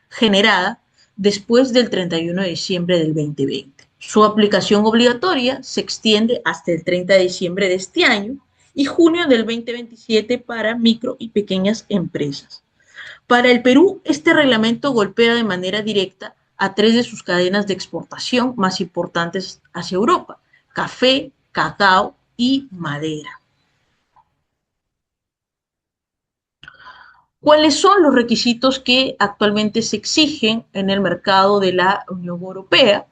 generada después del 31 de diciembre del 2020. Su aplicación obligatoria se extiende hasta el 30 de diciembre de este año y junio del 2027 para micro y pequeñas empresas. Para el Perú, este reglamento golpea de manera directa a tres de sus cadenas de exportación más importantes hacia Europa: café, cacao y madera. ¿Cuáles son los requisitos que actualmente se exigen en el mercado de la Unión Europea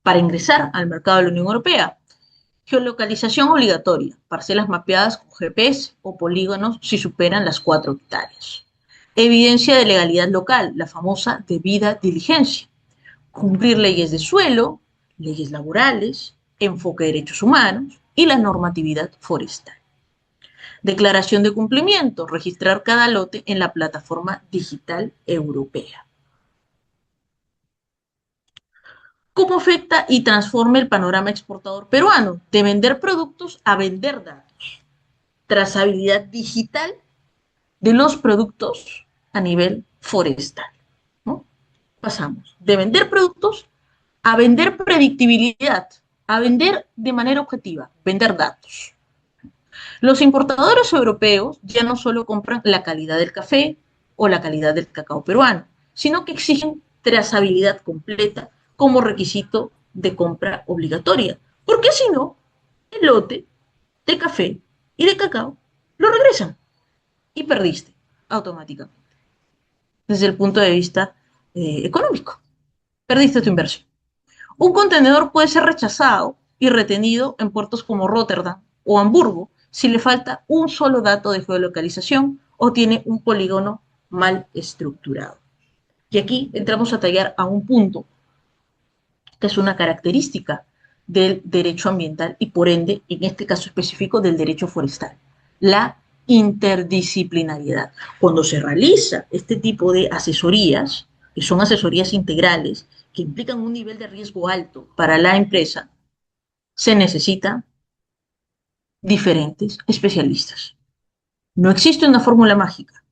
para ingresar al mercado de la Unión Europea? Geolocalización obligatoria, parcelas mapeadas con GPS o polígonos si superan las 4 hectáreas. Evidencia de legalidad local, la famosa debida diligencia. Cumplir leyes de suelo, leyes laborales, enfoque de derechos humanos y la normatividad forestal. Declaración de cumplimiento, registrar cada lote en la plataforma digital europea. ¿Cómo afecta y transforma el panorama exportador peruano? De vender productos a vender datos. Trazabilidad digital de los productos a nivel forestal, ¿no? Pasamos de vender productos a vender predictibilidad, a vender de manera objetiva, vender datos. Los importadores europeos ya no solo compran la calidad del café o la calidad del cacao peruano, sino que exigen trazabilidad completa como requisito de compra obligatoria, porque si no, el lote de café y de cacao lo regresan y perdiste automáticamente. Desde el punto de vista económico, perdiste tu inversión. Un contenedor puede ser rechazado y retenido en puertos como Rotterdam o Hamburgo si le falta un solo dato de geolocalización o tiene un polígono mal estructurado. Y aquí entramos a tallar a un punto que es una característica del derecho ambiental y por ende, en este caso específico, del derecho forestal: la interdisciplinariedad. Cuando se realiza este tipo de asesorías, que son asesorías integrales, que implican un nivel de riesgo alto para la empresa, se necesitan diferentes especialistas. No existe una fórmula mágica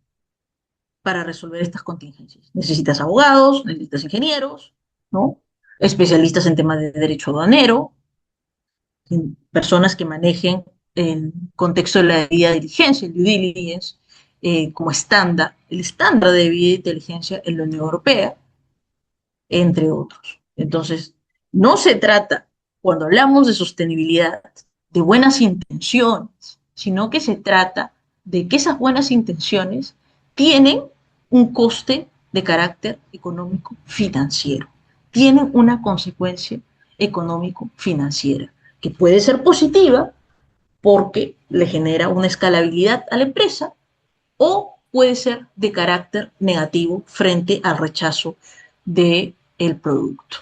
para resolver estas contingencias. Necesitas abogados, necesitas ingenieros, ¿no? Especialistas en temas de derecho aduanero, personas que manejen el contexto de la debida diligencia, el due diligence, como estándar, el estándar de debida diligencia en la Unión Europea, entre otros. Entonces, no se trata, cuando hablamos de sostenibilidad, de buenas intenciones, sino que se trata de que esas buenas intenciones tienen un coste de carácter económico financiero, tienen una consecuencia económico financiera, que puede ser positiva porque le genera una escalabilidad a la empresa, o puede ser de carácter negativo frente al rechazo del producto.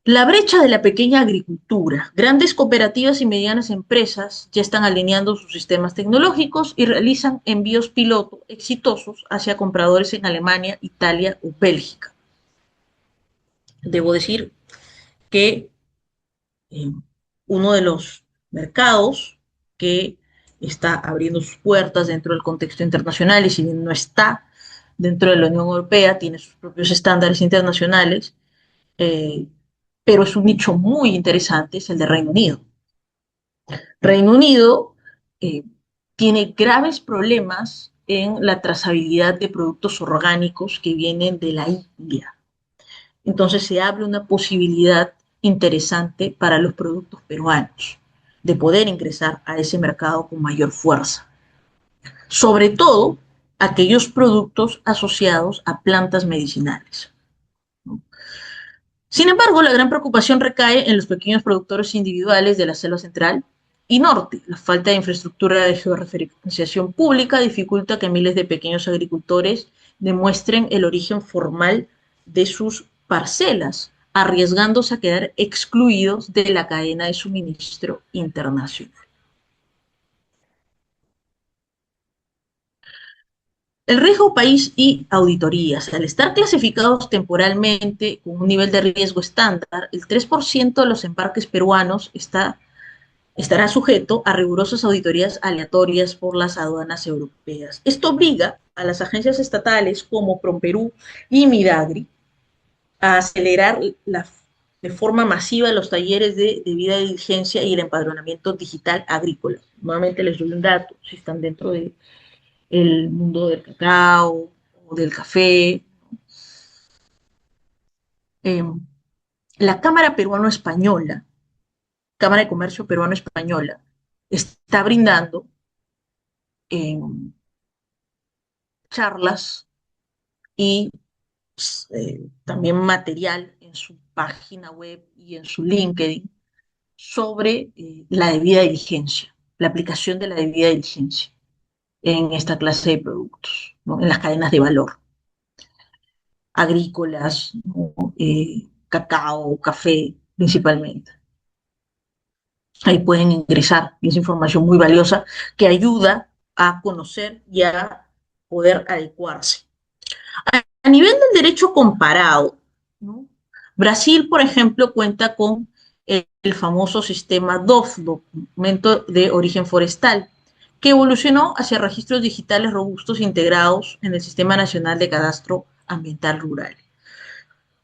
La brecha de la pequeña agricultura. Grandes cooperativas y medianas empresas ya están alineando sus sistemas tecnológicos y realizan envíos piloto exitosos hacia compradores en Alemania, Italia o Bélgica. Debo decir que uno de los mercados que está abriendo sus puertas dentro del contexto internacional, y si bien no está dentro de la Unión Europea, tiene sus propios estándares internacionales, pero es un nicho muy interesante, es el de Reino Unido. Reino Unido tiene graves problemas en la trazabilidad de productos orgánicos que vienen de la India. Entonces se abre una posibilidad interesante para los productos peruanos de poder ingresar a ese mercado con mayor fuerza. Sobre todo aquellos productos asociados a plantas medicinales. Sin embargo, la gran preocupación recae en los pequeños productores individuales de la selva central y norte. La falta de infraestructura de georreferenciación pública dificulta que miles de pequeños agricultores demuestren el origen formal de sus parcelas, arriesgándose a quedar excluidos de la cadena de suministro internacional. El riesgo país y auditorías. Al estar clasificados temporalmente con un nivel de riesgo estándar, el 3% de los embarques peruanos estará sujeto a rigurosas auditorías aleatorias por las aduanas europeas. Esto obliga a las agencias estatales como Promperú y Midagri a acelerar de forma masiva los talleres de debida diligencia y el empadronamiento digital agrícola. Nuevamente les doy un dato, si están dentro del mundo del cacao o del café. Eh, la Cámara Peruano-Española, Cámara de Comercio Peruano-Española, está brindando eh, charlas y también material en su página web y en su LinkedIn sobre la debida diligencia, la aplicación de la debida diligencia en esta clase de productos, ¿no? En las cadenas de valor agrícolas, ¿no? Cacao, café principalmente. Ahí pueden ingresar, y es información muy valiosa que ayuda a conocer y a poder adecuarse. A nivel del derecho comparado, ¿no? Brasil, por ejemplo, cuenta con el famoso sistema DOF, documento de origen forestal, que evolucionó hacia registros digitales robustos integrados en el Sistema Nacional de Cadastro Ambiental Rural.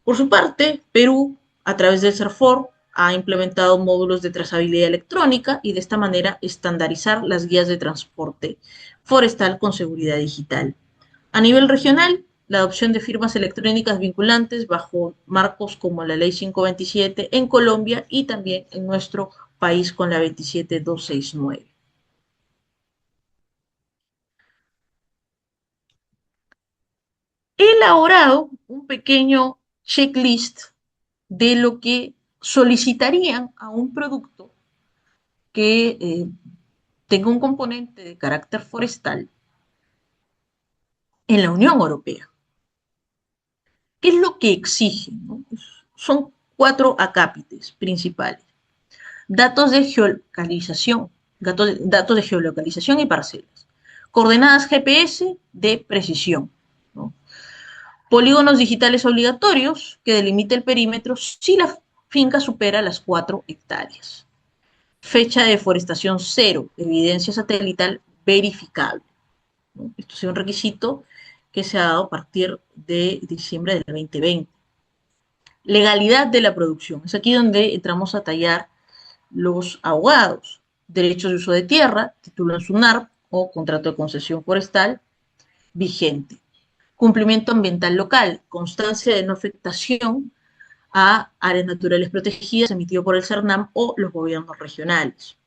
Por su parte, Perú, a través del CERFOR, ha implementado módulos de trazabilidad electrónica y de esta manera estandarizar las guías de transporte forestal con seguridad digital. A nivel regional, la adopción de firmas electrónicas vinculantes bajo marcos como la Ley 527 en Colombia y también en nuestro país con la 27269. He elaborado un pequeño checklist de lo que solicitarían a un producto que tenga un componente de carácter forestal en la Unión Europea. ¿Qué es lo que exigen? ¿No? Son 4 acápites principales. Datos de geolocalización, datos de geolocalización y parcelas. Coordenadas GPS de precisión, ¿no? Polígonos digitales obligatorios que delimite el perímetro si la finca supera las 4 hectáreas. Fecha de deforestación cero, evidencia satelital verificable, ¿no? Esto es un requisito que se ha dado a partir de diciembre del 2020. Legalidad de la producción. Es aquí donde entramos a tallar los abogados. Derechos de uso de tierra, título en SUNAR o contrato de concesión forestal vigente. Cumplimiento ambiental local, constancia de no afectación a áreas naturales protegidas emitido por el CERNAM o los gobiernos regionales.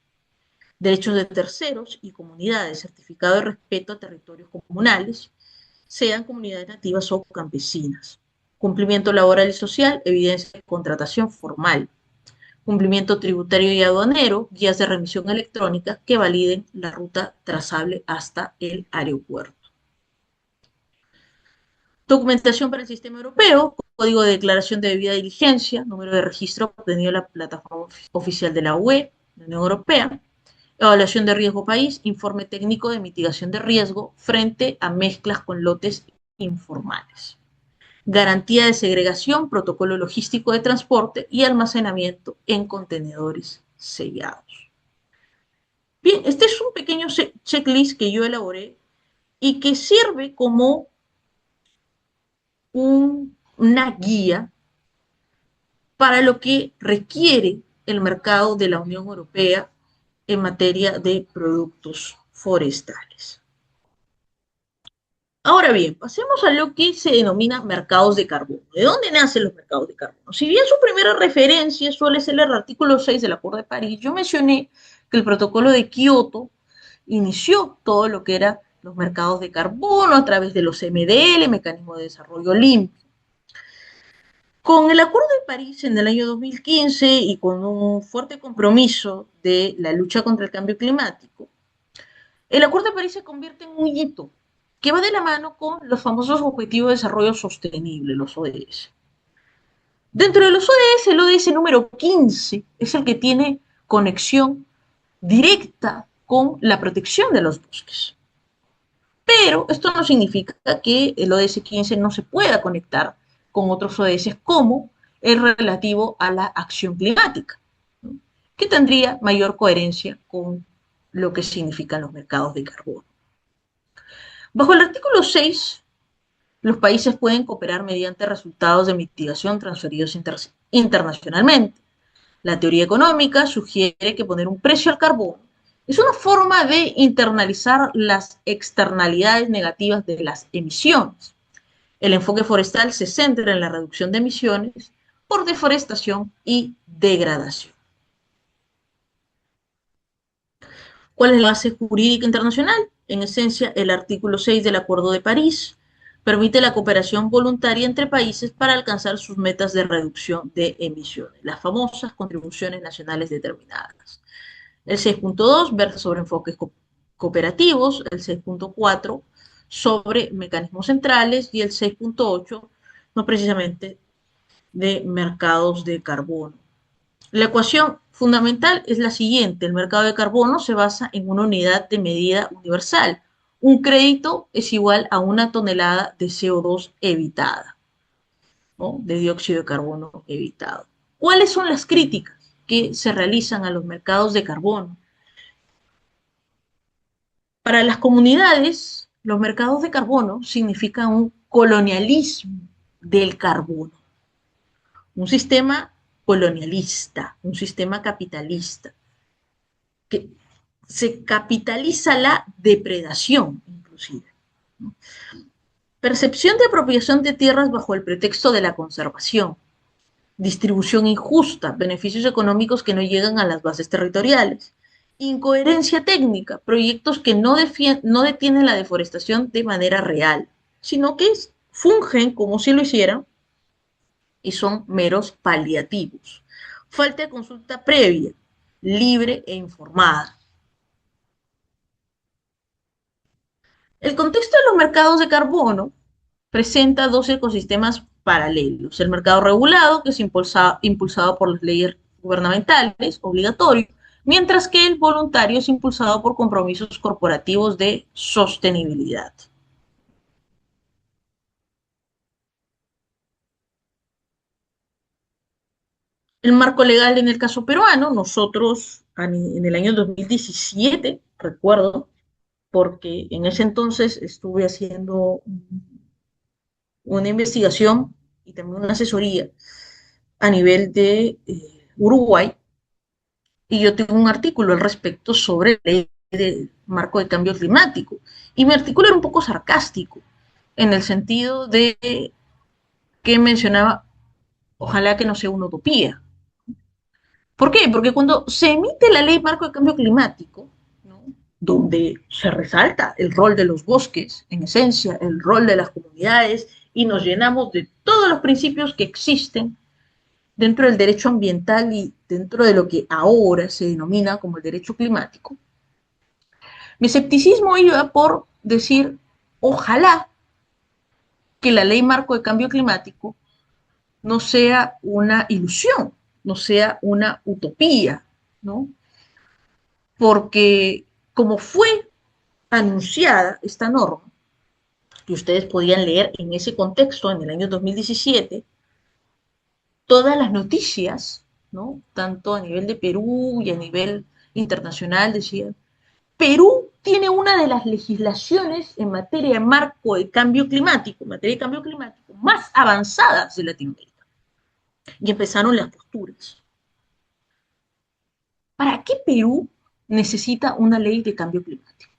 Derechos de terceros y comunidades, certificado de respeto a territorios comunales, sean comunidades nativas o campesinas. Cumplimiento laboral y social, evidencia de contratación formal. Cumplimiento tributario y aduanero, guías de remisión electrónica que validen la ruta trazable hasta el aeropuerto. Documentación para el sistema europeo, código de declaración de debida diligencia, número de registro obtenido en la plataforma oficial de la UE, la Unión Europea, evaluación de riesgo país, informe técnico de mitigación de riesgo frente a mezclas con lotes informales. Garantía de segregación, protocolo logístico de transporte y almacenamiento en contenedores sellados. Bien, este es un pequeño checklist que yo elaboré y que sirve como una guía para lo que requiere el mercado de la Unión Europea en materia de productos forestales. Ahora bien, pasemos a lo que se denomina mercados de carbono. ¿De dónde nacen los mercados de carbono? Si bien su primera referencia suele ser el artículo 6 del Acuerdo de París, yo mencioné que el protocolo de Kioto inició todo lo que eran los mercados de carbono a través de los MDL, Mecanismo de Desarrollo Limpio. Con el Acuerdo de París en el año 2015 y con un fuerte compromiso de la lucha contra el cambio climático, el Acuerdo de París se convierte en un hito que va de la mano con los famosos Objetivos de Desarrollo Sostenible, los ODS. Dentro de los ODS, el ODS número 15 es el que tiene conexión directa con la protección de los bosques. Pero esto no significa que el ODS 15 no se pueda conectar con otros ODS como el relativo a la acción climática, ¿no? Que tendría mayor coherencia con lo que significan los mercados de carbono. Bajo el artículo 6, los países pueden cooperar mediante resultados de mitigación transferidos internacionalmente. La teoría económica sugiere que poner un precio al carbono es una forma de internalizar las externalidades negativas de las emisiones. El enfoque forestal se centra en la reducción de emisiones por deforestación y degradación. ¿Cuál es la base jurídica internacional? En esencia, el artículo 6 del Acuerdo de París permite la cooperación voluntaria entre países para alcanzar sus metas de reducción de emisiones, las famosas contribuciones nacionales determinadas. El 6.2 versa sobre enfoques cooperativos, el 6.4 sobre mecanismos centrales y el 6.8 no precisamente de mercados de carbono. La ecuación fundamental es la siguiente: el mercado de carbono se basa en una unidad de medida universal. Un crédito es igual a una tonelada de CO2 evitada, ¿no? De dióxido de carbono evitado. ¿Cuáles son las críticas que se realizan a los mercados de carbono? Para las comunidades, los mercados de carbono significan un colonialismo del carbono, un sistema colonialista, un sistema capitalista, que se capitaliza la depredación, inclusive. Percepción de apropiación de tierras bajo el pretexto de la conservación, distribución injusta, beneficios económicos que no llegan a las bases territoriales, incoherencia técnica, proyectos que no detienen la deforestación de manera real, sino que fungen como si lo hicieran y son meros paliativos. Falta de consulta previa, libre e informada. El contexto de los mercados de carbono presenta dos ecosistemas paralelos. El mercado regulado, que es impulsado por las leyes gubernamentales, obligatorio, mientras que el voluntario es impulsado por compromisos corporativos de sostenibilidad. El marco legal en el caso peruano, nosotros en el año 2017, recuerdo, porque en ese entonces estuve haciendo una investigación y también una asesoría a nivel de Uruguay, y yo tengo un artículo al respecto sobre la ley de marco de cambio climático. Y mi artículo era un poco sarcástico, en el sentido de que mencionaba, ojalá que no sea una utopía. ¿Por qué? Porque cuando se emite la ley marco de cambio climático, ¿no?, donde se resalta el rol de los bosques, en esencia, el rol de las comunidades, y nos llenamos de todos los principios que existen dentro del derecho ambiental y dentro de lo que ahora se denomina como el derecho climático, mi escepticismo iba por decir, ojalá que la ley marco de cambio climático no sea una ilusión, no sea una utopía, ¿no? Porque como fue anunciada esta norma, que ustedes podían leer en ese contexto en el año 2017, todas las noticias, ¿no?, tanto a nivel de Perú y a nivel internacional, decían, Perú tiene una de las legislaciones en materia de marco de cambio climático, en materia de cambio climático, más avanzadas de Latinoamérica. Y empezaron las posturas. ¿Para qué Perú necesita una ley de cambio climático?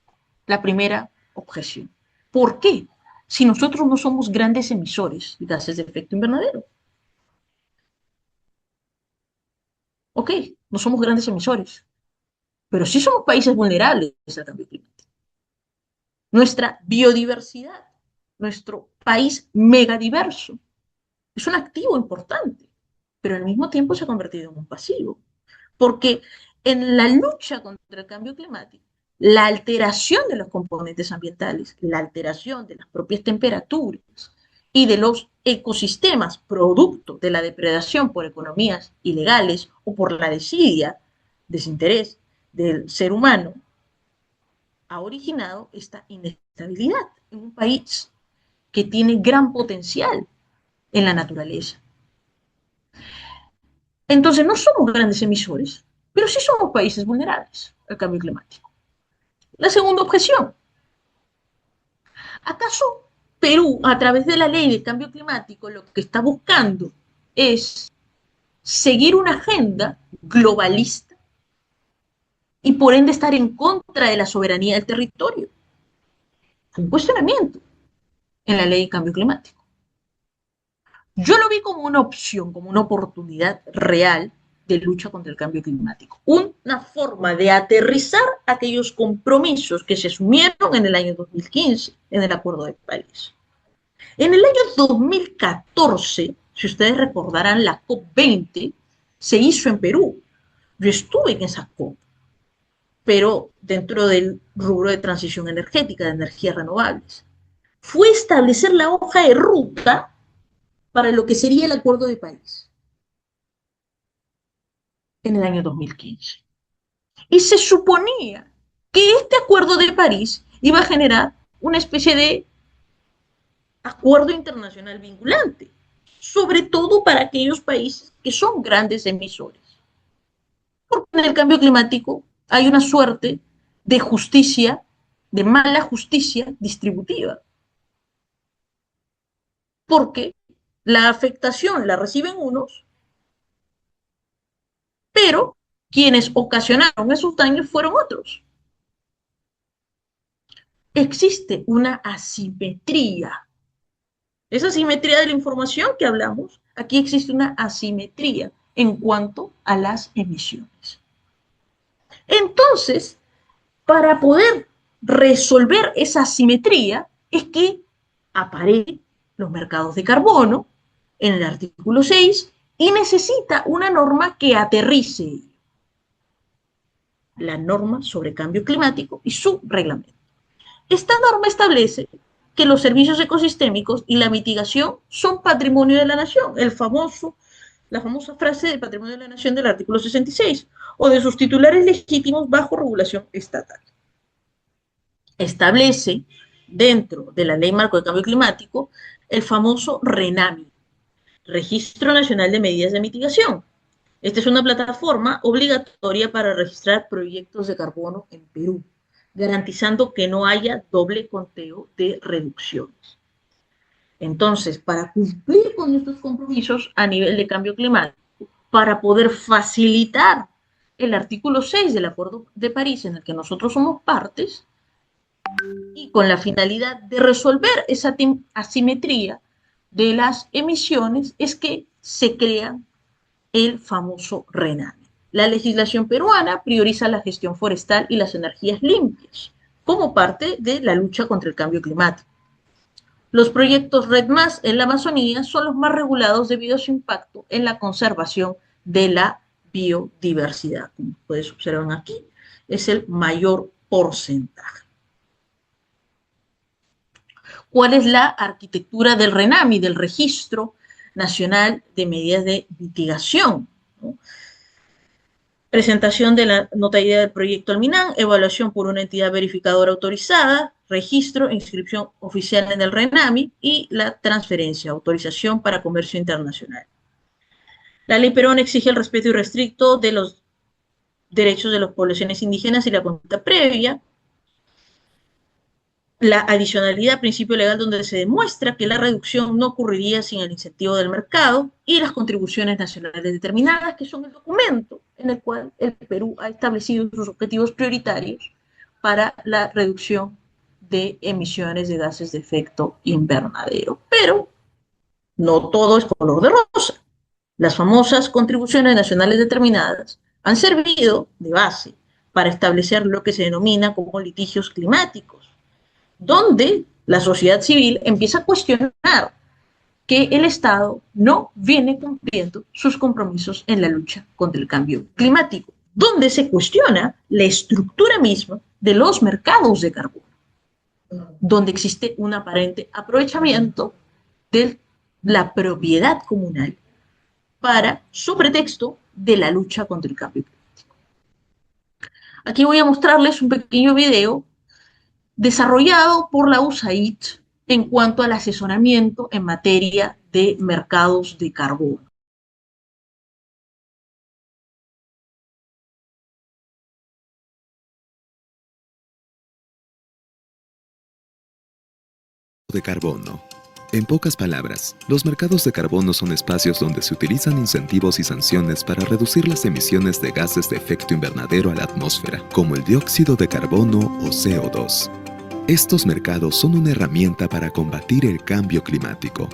La primera objeción. ¿Por qué? Si nosotros no somos grandes emisores de gases de efecto invernadero. Ok, no somos grandes emisores, pero sí somos países vulnerables al cambio climático. Nuestra biodiversidad, nuestro país megadiverso, Es un activo importante, pero al mismo tiempo se ha convertido en un pasivo. Porque en la lucha contra el cambio climático, la alteración de los componentes ambientales, la alteración de las propias temperaturas y de los ecosistemas producto de la depredación por economías ilegales o por la desidia, desinterés del ser humano, ha originado esta inestabilidad en un país que tiene gran potencial en la naturaleza. Entonces, no somos grandes emisores, pero sí somos países vulnerables al cambio climático. La segunda objeción, ¿acaso Perú, a través de la ley de cambio climático, lo que está buscando es seguir una agenda globalista y por ende estar en contra de la soberanía del territorio? Un cuestionamiento en la ley de cambio climático. Yo lo vi como una opción, como una oportunidad real de lucha contra el cambio climático. Una forma de aterrizar aquellos compromisos que se asumieron en el año 2015 en el Acuerdo de París. En el año 2014, si ustedes recordarán, la COP20 se hizo en Perú. Yo estuve en esa COP, pero dentro del rubro de transición energética, de energías renovables. Fue establecer la hoja de ruta para lo que sería el Acuerdo de París en el año 2015. Y se suponía que este Acuerdo de París iba a generar una especie de acuerdo internacional vinculante, sobre todo para aquellos países que son grandes emisores. Porque en el cambio climático hay una suerte de justicia, de mala justicia distributiva. Porque la afectación la reciben unos, pero quienes ocasionaron esos daños fueron otros. Existe una asimetría. Esa asimetría de la información que hablamos, aquí existe una asimetría en cuanto a las emisiones. Entonces, para poder resolver esa asimetría, es que aparecen los mercados de carbono en el artículo 6 y necesita una norma que aterrice la norma sobre cambio climático y su reglamento. Esta norma establece que los servicios ecosistémicos y la mitigación son patrimonio de la nación, la famosa frase del patrimonio de la nación del artículo 66, o de sus titulares legítimos bajo regulación estatal. Establece, dentro de la Ley Marco de Cambio Climático, el famoso RENAMI, Registro Nacional de Medidas de Mitigación. Esta es una plataforma obligatoria para registrar proyectos de carbono en Perú, garantizando que no haya doble conteo de reducciones. Entonces, para cumplir con estos compromisos a nivel de cambio climático, para poder facilitar el artículo 6 del Acuerdo de París en el que nosotros somos partes, y con la finalidad de resolver esa asimetría de las emisiones, es que se crea el famoso RENAMI. La legislación peruana prioriza la gestión forestal y las energías limpias como parte de la lucha contra el cambio climático. Los proyectos RED+ en la Amazonía son los más regulados debido a su impacto en la conservación de la biodiversidad. Como puedes observar aquí, es el mayor porcentaje. ¿Cuál es la arquitectura del RENAMI, del Registro Nacional de Medidas de Mitigación? ¿No? Presentación de la nota idea del proyecto al MINAN, evaluación por una entidad verificadora autorizada, registro, inscripción oficial en el RENAMI y la transferencia, autorización para comercio internacional. La ley peruana exige el respeto irrestricto de los derechos de las poblaciones indígenas y la consulta previa, la adicionalidad, principio legal donde se demuestra que la reducción no ocurriría sin el incentivo del mercado, y las contribuciones nacionales determinadas, que son el documento en el cual el Perú ha establecido sus objetivos prioritarios para la reducción de emisiones de gases de efecto invernadero. Pero no todo es color de rosa. Las famosas contribuciones nacionales determinadas han servido de base para establecer lo que se denomina como litigios climáticos, donde la sociedad civil empieza a cuestionar que el Estado no viene cumpliendo sus compromisos en la lucha contra el cambio climático, donde se cuestiona la estructura misma de los mercados de carbono, donde existe un aparente aprovechamiento de la propiedad comunal para su pretexto de la lucha contra el cambio climático. Aquí voy a mostrarles un pequeño video desarrollado por la USAID en cuanto al asesoramiento en materia de mercados de carbono. De carbono. En pocas palabras, los mercados de carbono son espacios donde se utilizan incentivos y sanciones para reducir las emisiones de gases de efecto invernadero a la atmósfera, como el dióxido de carbono o CO2. Estos mercados son una herramienta para combatir el cambio climático.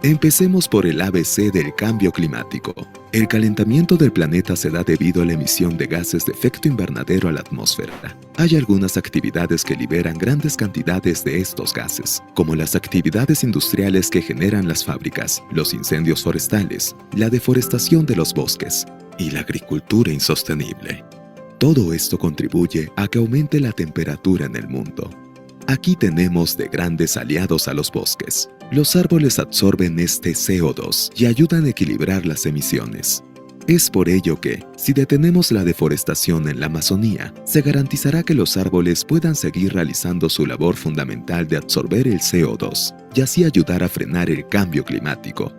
Empecemos por el ABC del cambio climático. El calentamiento del planeta se da debido a la emisión de gases de efecto invernadero a la atmósfera. Hay algunas actividades que liberan grandes cantidades de estos gases, como las actividades industriales que generan las fábricas, los incendios forestales, la deforestación de los bosques y la agricultura insostenible. Todo esto contribuye a que aumente la temperatura en el mundo. Aquí tenemos de grandes aliados a los bosques. Los árboles absorben este CO2 y ayudan a equilibrar las emisiones. Es por ello que, si detenemos la deforestación en la Amazonía, se garantizará que los árboles puedan seguir realizando su labor fundamental de absorber el CO2 y así ayudar a frenar el cambio climático.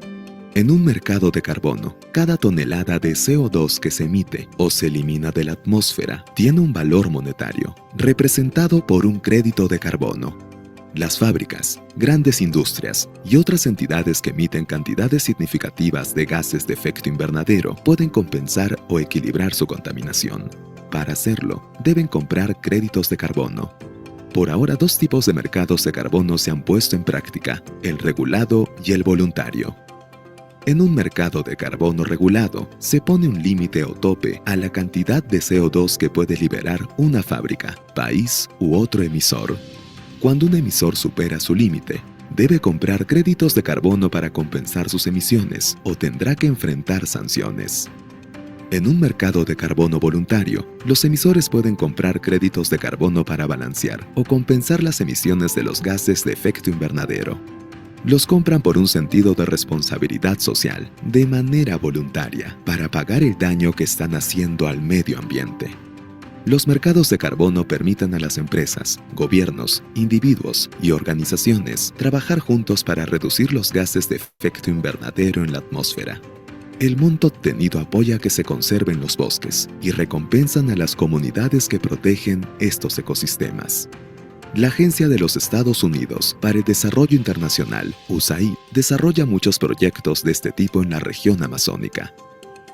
En un mercado de carbono, cada tonelada de CO2 que se emite o se elimina de la atmósfera tiene un valor monetario, representado por un crédito de carbono. Las fábricas, grandes industrias y otras entidades que emiten cantidades significativas de gases de efecto invernadero pueden compensar o equilibrar su contaminación. Para hacerlo, deben comprar créditos de carbono. Por ahora, dos tipos de mercados de carbono se han puesto en práctica, el regulado y el voluntario. En un mercado de carbono regulado, se pone un límite o tope a la cantidad de CO2 que puede liberar una fábrica, país u otro emisor. Cuando un emisor supera su límite, debe comprar créditos de carbono para compensar sus emisiones o tendrá que enfrentar sanciones. En un mercado de carbono voluntario, los emisores pueden comprar créditos de carbono para balancear o compensar las emisiones de los gases de efecto invernadero. Los compran por un sentido de responsabilidad social, de manera voluntaria, para pagar el daño que están haciendo al medio ambiente. Los mercados de carbono permiten a las empresas, gobiernos, individuos y organizaciones trabajar juntos para reducir los gases de efecto invernadero en la atmósfera. El monto obtenido apoya que se conserven los bosques y recompensan a las comunidades que protegen estos ecosistemas. La Agencia de los Estados Unidos para el Desarrollo Internacional, USAID, desarrolla muchos proyectos de este tipo en la región amazónica.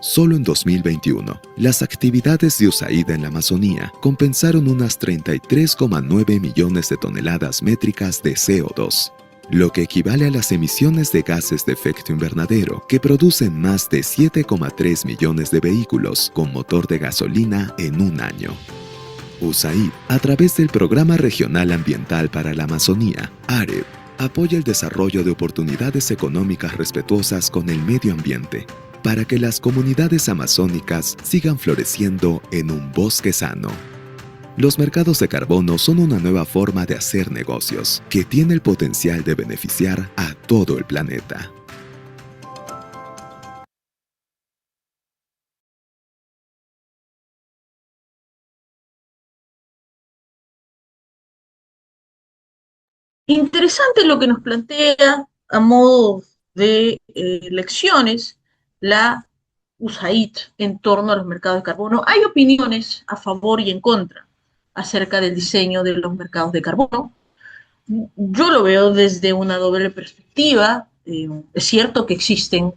Solo en 2021, las actividades de USAID en la Amazonía compensaron unas 33,9 millones de toneladas métricas de CO2, lo que equivale a las emisiones de gases de efecto invernadero que producen más de 7,3 millones de vehículos con motor de gasolina en un año. USAID, a través del Programa Regional Ambiental para la Amazonía, AREP, apoya el desarrollo de oportunidades económicas respetuosas con el medio ambiente, para que las comunidades amazónicas sigan floreciendo en un bosque sano. Los mercados de carbono son una nueva forma de hacer negocios que tiene el potencial de beneficiar a todo el planeta. Interesante lo que nos plantea a modo de lecciones la USAID en torno a los mercados de carbono. Hay opiniones a favor y en contra acerca del diseño de los mercados de carbono. Yo lo veo desde una doble perspectiva. Es cierto que existen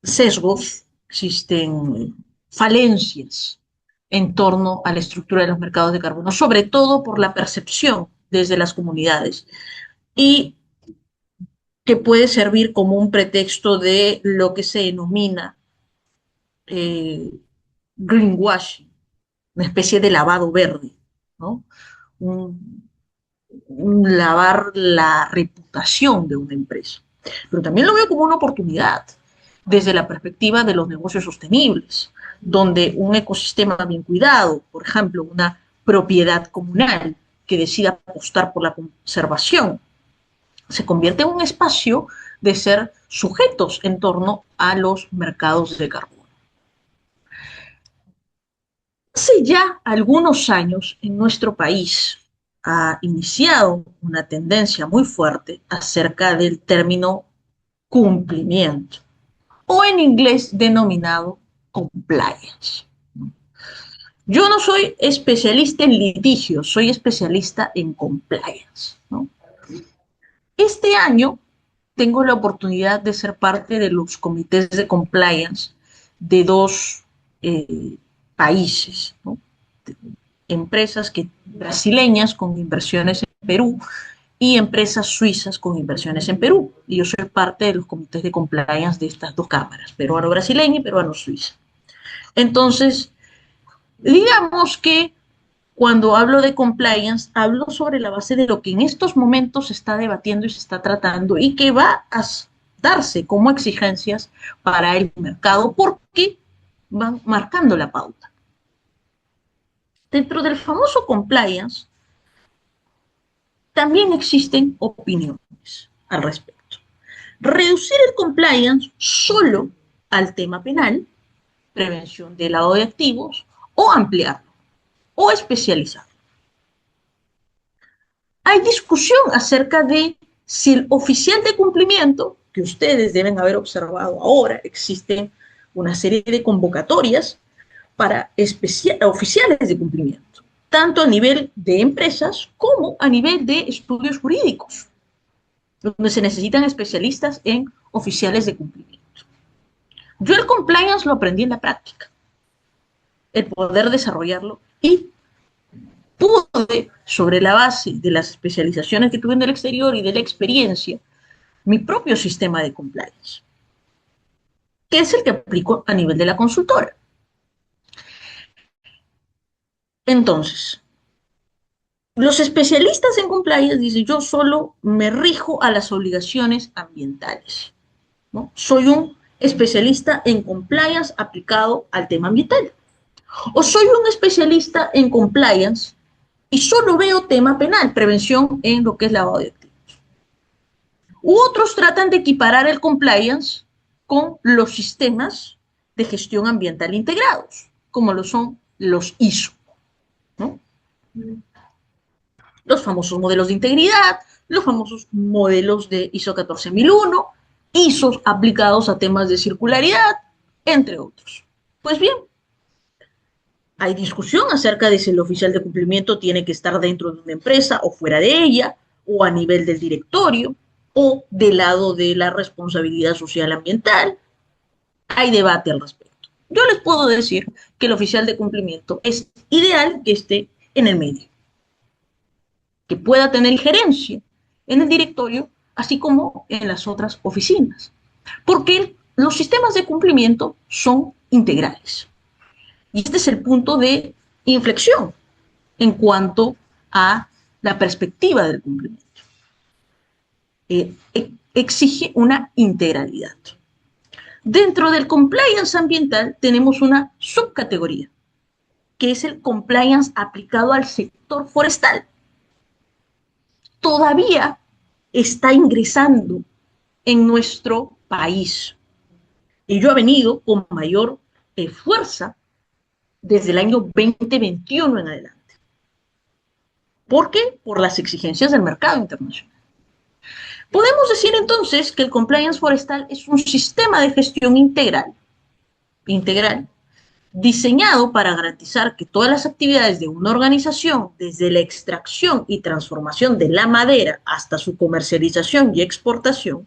sesgos, existen falencias en torno a la estructura de los mercados de carbono, sobre todo por la percepción desde las comunidades, y que puede servir como un pretexto de lo que se denomina greenwashing, una especie de lavado verde, ¿no? Un lavar la reputación de una empresa. pero también lo veo como una oportunidad desde la perspectiva de los negocios sostenibles, donde un ecosistema bien cuidado, por ejemplo, una propiedad comunal que decida apostar por la conservación, se convierte en un espacio de ser sujetos en torno a los mercados de carbono. Hace ya algunos años en nuestro país ha iniciado una tendencia muy fuerte acerca del término cumplimiento, o en inglés denominado compliance. Yo no soy especialista en litigio, soy especialista en compliance, ¿no? Este año tengo la oportunidad de ser parte de los comités de compliance de dos países, ¿no? Empresas brasileñas con inversiones en Perú y empresas suizas con inversiones en Perú. Y yo soy parte de los comités de compliance de estas dos cámaras, peruano-brasileña y peruano-suiza. Entonces, digamos que cuando hablo de compliance, hablo sobre la base de lo que en estos momentos se está debatiendo y se está tratando y que va a darse como exigencias para el mercado porque van marcando la pauta. Dentro del famoso compliance, también existen opiniones al respecto. Reducir el compliance solo al tema penal, prevención del lavado de activos, o ampliarlo, o especializarlo. Hay discusión acerca de si el oficial de cumplimiento, que ustedes deben haber observado ahora, existen una serie de convocatorias para oficiales de cumplimiento, tanto a nivel de empresas como a nivel de estudios jurídicos, donde se necesitan especialistas en oficiales de cumplimiento. Yo el compliance lo aprendí en la práctica, el poder desarrollarlo y pude, sobre la base de las especializaciones que tuve en el exterior y de la experiencia, mi propio sistema de compliance, que es el que aplico a nivel de la consultora. Entonces, los especialistas en compliance dicen, yo solo me rijo a las obligaciones ambientales, ¿no? Soy un especialista en compliance aplicado al tema ambiental. O soy un especialista en compliance y solo veo tema penal, prevención en lo que es lavado de activos. U otros tratan de equiparar el compliance con los sistemas de gestión ambiental integrados, como lo son los ISO, ¿no? Los famosos modelos de integridad, los famosos modelos de ISO 14001, ISOs aplicados a temas de circularidad, entre otros. Pues bien, hay discusión acerca de si el oficial de cumplimiento tiene que estar dentro de una empresa o fuera de ella, o a nivel del directorio, o del lado de la responsabilidad social ambiental. Hay debate al respecto. Yo les puedo decir que el oficial de cumplimiento es ideal que esté en el medio, que pueda tener injerencia en el directorio, así como en las otras oficinas, porque los sistemas de cumplimiento son integrales. Y este es el punto de inflexión en cuanto a la perspectiva del cumplimiento. Exige una integralidad. Dentro del compliance ambiental tenemos una subcategoría, que es el compliance aplicado al sector forestal. Todavía está ingresando en nuestro país. Ello ha venido con mayor fuerza desde el año 2021 en adelante. ¿Por qué? Por las exigencias del mercado internacional. Podemos decir entonces que el compliance forestal es un sistema de gestión integral, diseñado para garantizar que todas las actividades de una organización, desde la extracción y transformación de la madera hasta su comercialización y exportación,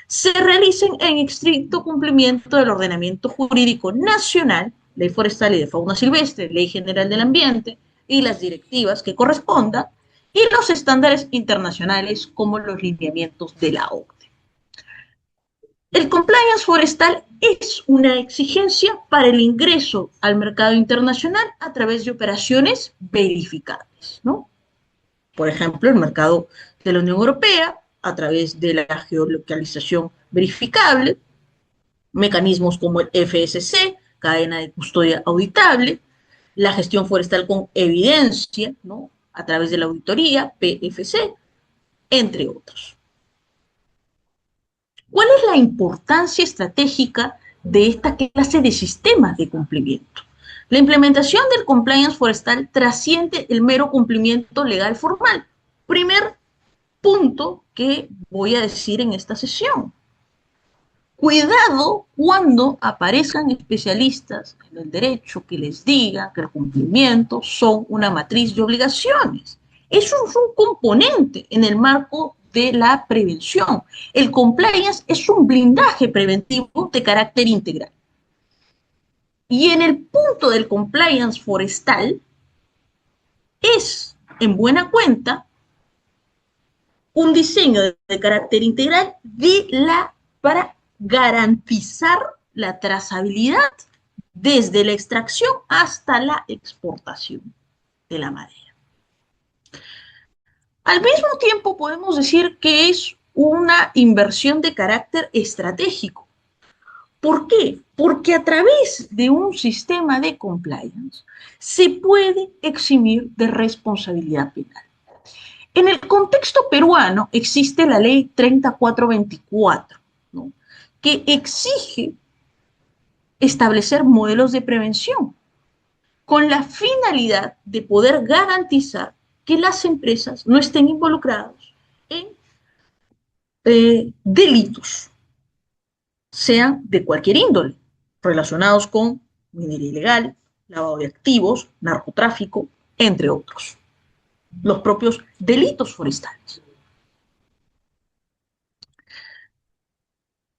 se realicen en estricto cumplimiento del ordenamiento jurídico nacional, Ley Forestal y de Fauna Silvestre, Ley General del Ambiente y las directivas que correspondan, y los estándares internacionales como los lineamientos de la OCDE. El compliance forestal es una exigencia para el ingreso al mercado internacional a través de operaciones verificables, ¿no? Por ejemplo, el mercado de la Unión Europea a través de la geolocalización verificable, mecanismos como el FSC, cadena de custodia auditable, la gestión forestal con evidencia, ¿no? A través de la auditoría, PFC, entre otros. ¿Cuál es la importancia estratégica de esta clase de sistemas de cumplimiento? La implementación del compliance forestal trasciende el mero cumplimiento legal formal. Primer punto que voy a decir en esta sesión. Cuidado cuando aparezcan especialistas en el derecho que les digan que el cumplimiento son una matriz de obligaciones. Eso es un componente en el marco de la prevención. El compliance es un blindaje preventivo de carácter integral. Y en el punto del compliance forestal es, en buena cuenta, un diseño de carácter integral para garantizar la trazabilidad desde la extracción hasta la exportación de la madera. Al mismo tiempo podemos decir que es una inversión de carácter estratégico. ¿Por qué? Porque a través de un sistema de compliance se puede eximir de responsabilidad penal. En el contexto peruano existe la ley 3424, ¿no? Que exige establecer modelos de prevención con la finalidad de poder garantizar que las empresas no estén involucradas en delitos, sean de cualquier índole, relacionados con minería ilegal, lavado de activos, narcotráfico, entre otros. Los propios delitos forestales.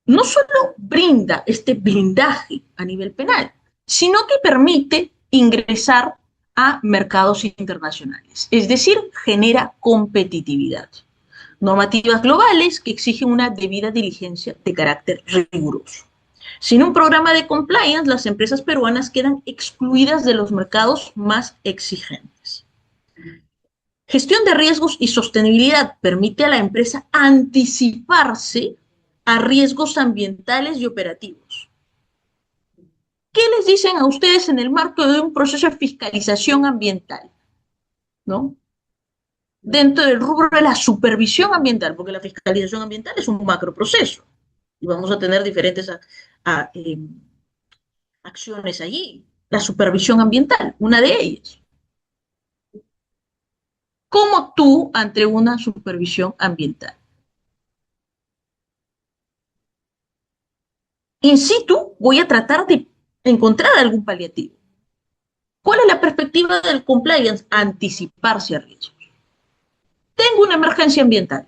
No solo brinda este blindaje a nivel penal, sino que permite ingresar a mercados internacionales, es decir, genera competitividad. Normativas globales que exigen una debida diligencia de carácter riguroso. Sin un programa de compliance, las empresas peruanas quedan excluidas de los mercados más exigentes. Gestión de riesgos y sostenibilidad permite a la empresa anticiparse a riesgos ambientales y operativos. ¿Qué les dicen a ustedes en el marco de un proceso de fiscalización ambiental? ¿No? Dentro del rubro de la supervisión ambiental, porque la fiscalización ambiental es un macroproceso y vamos a tener diferentes acciones allí. La supervisión ambiental, una de ellas. ¿Cómo actúo ante una supervisión ambiental? In situ voy a tratar de encontrar algún paliativo. ¿Cuál es la perspectiva del compliance? Anticiparse a riesgos. Tengo una emergencia ambiental.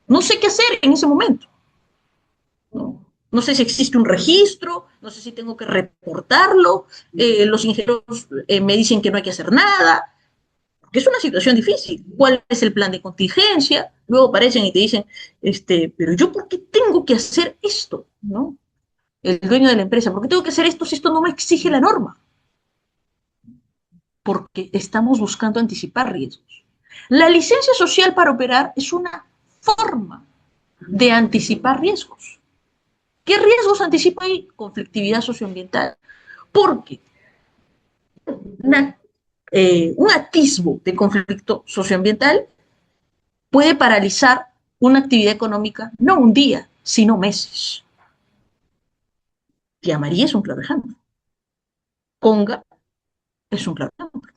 No sé qué hacer en ese momento. No sé si existe un registro, no sé si tengo que reportarlo, los ingenieros me dicen que no hay que hacer nada, porque es una situación difícil. ¿Cuál es el plan de contingencia? Luego aparecen y te dicen, pero yo ¿por qué tengo que hacer esto? ¿No? El dueño de la empresa, ¿por qué tengo que hacer esto si esto no me exige la norma? Porque estamos buscando anticipar riesgos. La licencia social para operar es una forma de anticipar riesgos. ¿Qué riesgos anticipa ahí? Conflictividad socioambiental. Porque un atisbo de conflicto socioambiental puede paralizar una actividad económica no un día, sino meses. Tía María es un claro ejemplo. Conga es un claro ejemplo.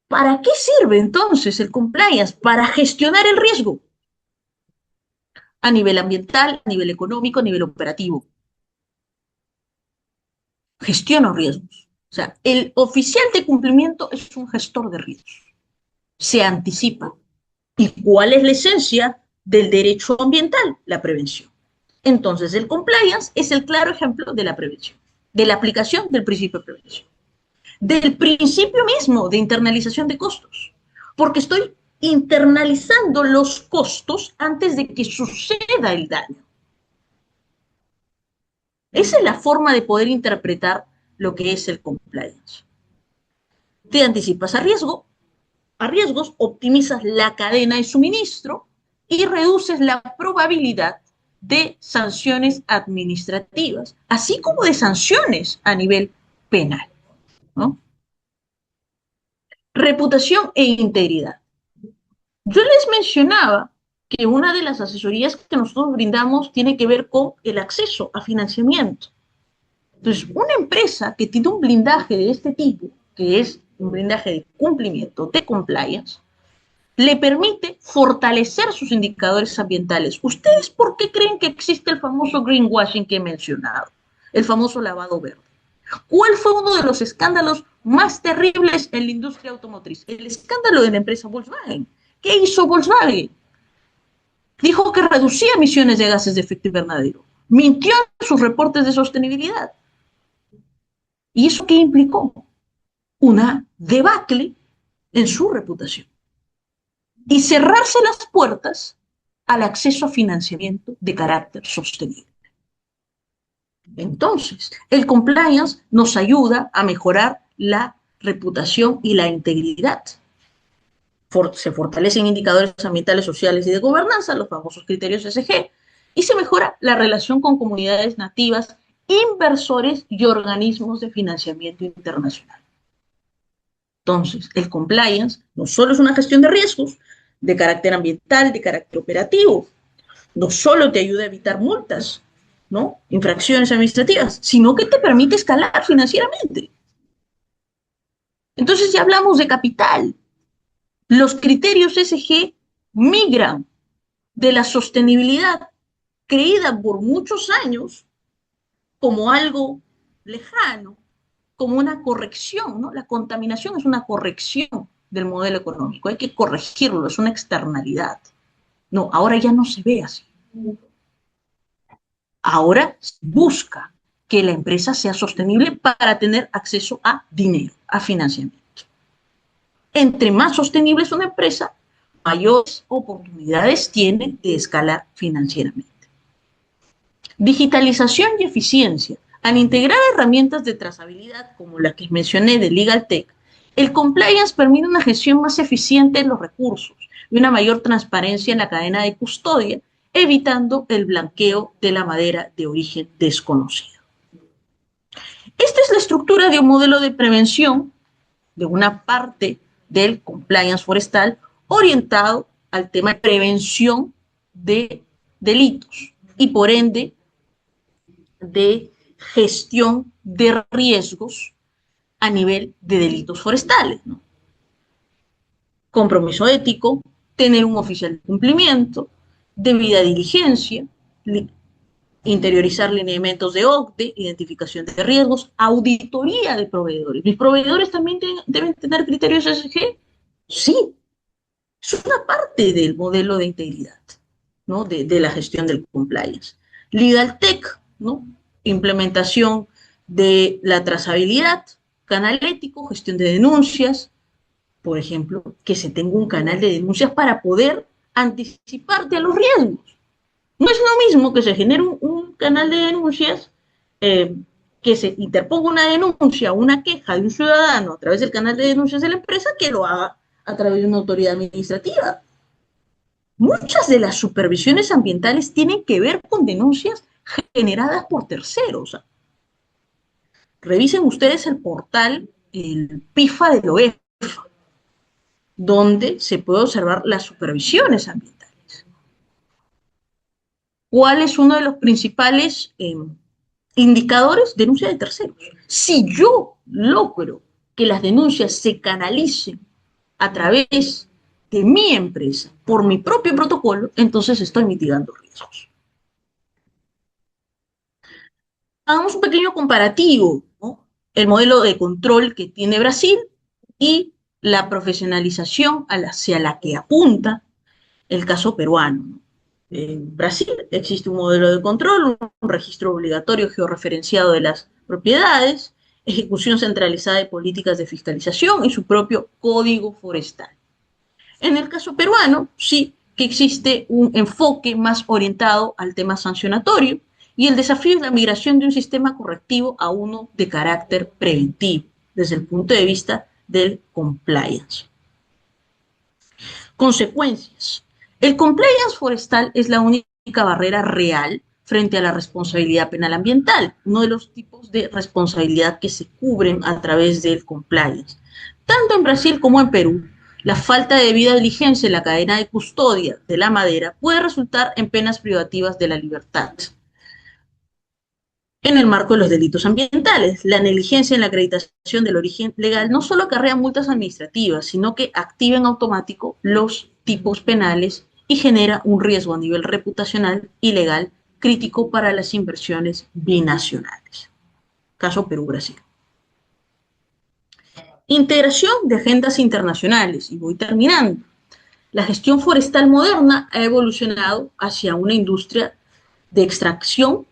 ¿Para qué sirve entonces el compliance? Para gestionar el riesgo a nivel ambiental, a nivel económico, a nivel operativo. Gestiono riesgos. O sea, el oficial de cumplimiento es un gestor de riesgos. Se anticipa. ¿Y cuál es la esencia del derecho ambiental? La prevención. Entonces, el compliance es el claro ejemplo de la prevención, de la aplicación del principio de prevención, del principio mismo de internalización de costos, porque estoy internalizando los costos antes de que suceda el daño. Esa es la forma de poder interpretar lo que es el compliance. Te anticipas a riesgo, a riesgos, optimizas la cadena de suministro y reduces la probabilidad de sanciones administrativas, así como de sanciones a nivel penal, ¿no? Reputación e integridad. Yo les mencionaba que una de las asesorías que nosotros brindamos tiene que ver con el acceso a financiamiento. Entonces, una empresa que tiene un blindaje de este tipo, que es un blindaje de cumplimiento, de compliance, le permite fortalecer sus indicadores ambientales. ¿Ustedes por qué creen que existe el famoso greenwashing que he mencionado? El famoso lavado verde. ¿Cuál fue uno de los escándalos más terribles en la industria automotriz? El escándalo de la empresa Volkswagen. ¿Qué hizo Volkswagen? Dijo que reducía emisiones de gases de efecto invernadero. Mintió en sus reportes de sostenibilidad. ¿Y eso qué implicó? Una debacle en su reputación. Y cerrarse las puertas al acceso a financiamiento de carácter sostenible. Entonces, el compliance nos ayuda a mejorar la reputación y la integridad. Se fortalecen indicadores ambientales, sociales y de gobernanza, los famosos criterios ESG, y se mejora la relación con comunidades nativas, inversores y organismos de financiamiento internacional. Entonces, el compliance no solo es una gestión de riesgos de carácter ambiental, de carácter operativo, no solo te ayuda a evitar multas, ¿no? Infracciones administrativas, sino que te permite escalar financieramente. Entonces ya hablamos de capital. Los criterios ESG migran de la sostenibilidad creída por muchos años como algo lejano, como una corrección, ¿no? La contaminación es una corrección del modelo económico, hay que corregirlo, es una externalidad. No, ahora ya no se ve así. Ahora se busca que la empresa sea sostenible para tener acceso a dinero, a financiamiento. Entre más sostenible es una empresa, mayores oportunidades tiene de escalar financieramente. Digitalización y eficiencia. Al integrar herramientas de trazabilidad como la que mencioné de LegalTech, el compliance permite una gestión más eficiente de los recursos y una mayor transparencia en la cadena de custodia, evitando el blanqueo de la madera de origen desconocido. Esta es la estructura de un modelo de prevención de una parte del compliance forestal orientado al tema de prevención de delitos y por ende de gestión de riesgos a nivel de delitos forestales, ¿no? Compromiso ético, tener un oficial de cumplimiento, debida diligencia, interiorizar lineamientos de OCDE, identificación de riesgos, auditoría de proveedores. ¿Mis proveedores también deben tener criterios ESG? Sí, es una parte del modelo de integridad, ¿no? de la gestión del compliance. LegalTech, ¿no? Implementación de la trazabilidad, canal ético, gestión de denuncias, por ejemplo, que se tenga un canal de denuncias para poder anticiparte a los riesgos. No es lo mismo que se genere un canal de denuncias, que se interponga una denuncia o una queja de un ciudadano a través del canal de denuncias de la empresa que lo haga a través de una autoridad administrativa. Muchas de las supervisiones ambientales tienen que ver con denuncias generadas por terceros. Revisen ustedes el portal, el PIFA de la OEF, donde se puede observar las supervisiones ambientales. ¿Cuál es uno de los principales indicadores? Denuncia de terceros. Si yo logro que las denuncias se canalicen a través de mi empresa, por mi propio protocolo, entonces estoy mitigando riesgos. Hagamos un pequeño comparativo, ¿no? El modelo de control que tiene Brasil y la profesionalización hacia la que apunta el caso peruano, ¿no? En Brasil existe un modelo de control, un registro obligatorio georreferenciado de las propiedades, ejecución centralizada de políticas de fiscalización y su propio código forestal. En el caso peruano, sí que existe un enfoque más orientado al tema sancionatorio y el desafío es la migración de un sistema correctivo a uno de carácter preventivo, desde el punto de vista del compliance. Consecuencias. El compliance forestal es la única barrera real frente a la responsabilidad penal ambiental, uno de los tipos de responsabilidad que se cubren a través del compliance. Tanto en Brasil como en Perú, la falta de debida diligencia en la cadena de custodia de la madera puede resultar en penas privativas de la libertad. En el marco de los delitos ambientales, la negligencia en la acreditación del origen legal no solo acarrea multas administrativas, sino que activa en automático los tipos penales y genera un riesgo a nivel reputacional y legal crítico para las inversiones binacionales. Caso Perú-Brasil. Integración de agendas internacionales, y voy terminando. La gestión forestal moderna ha evolucionado hacia una industria de extracción,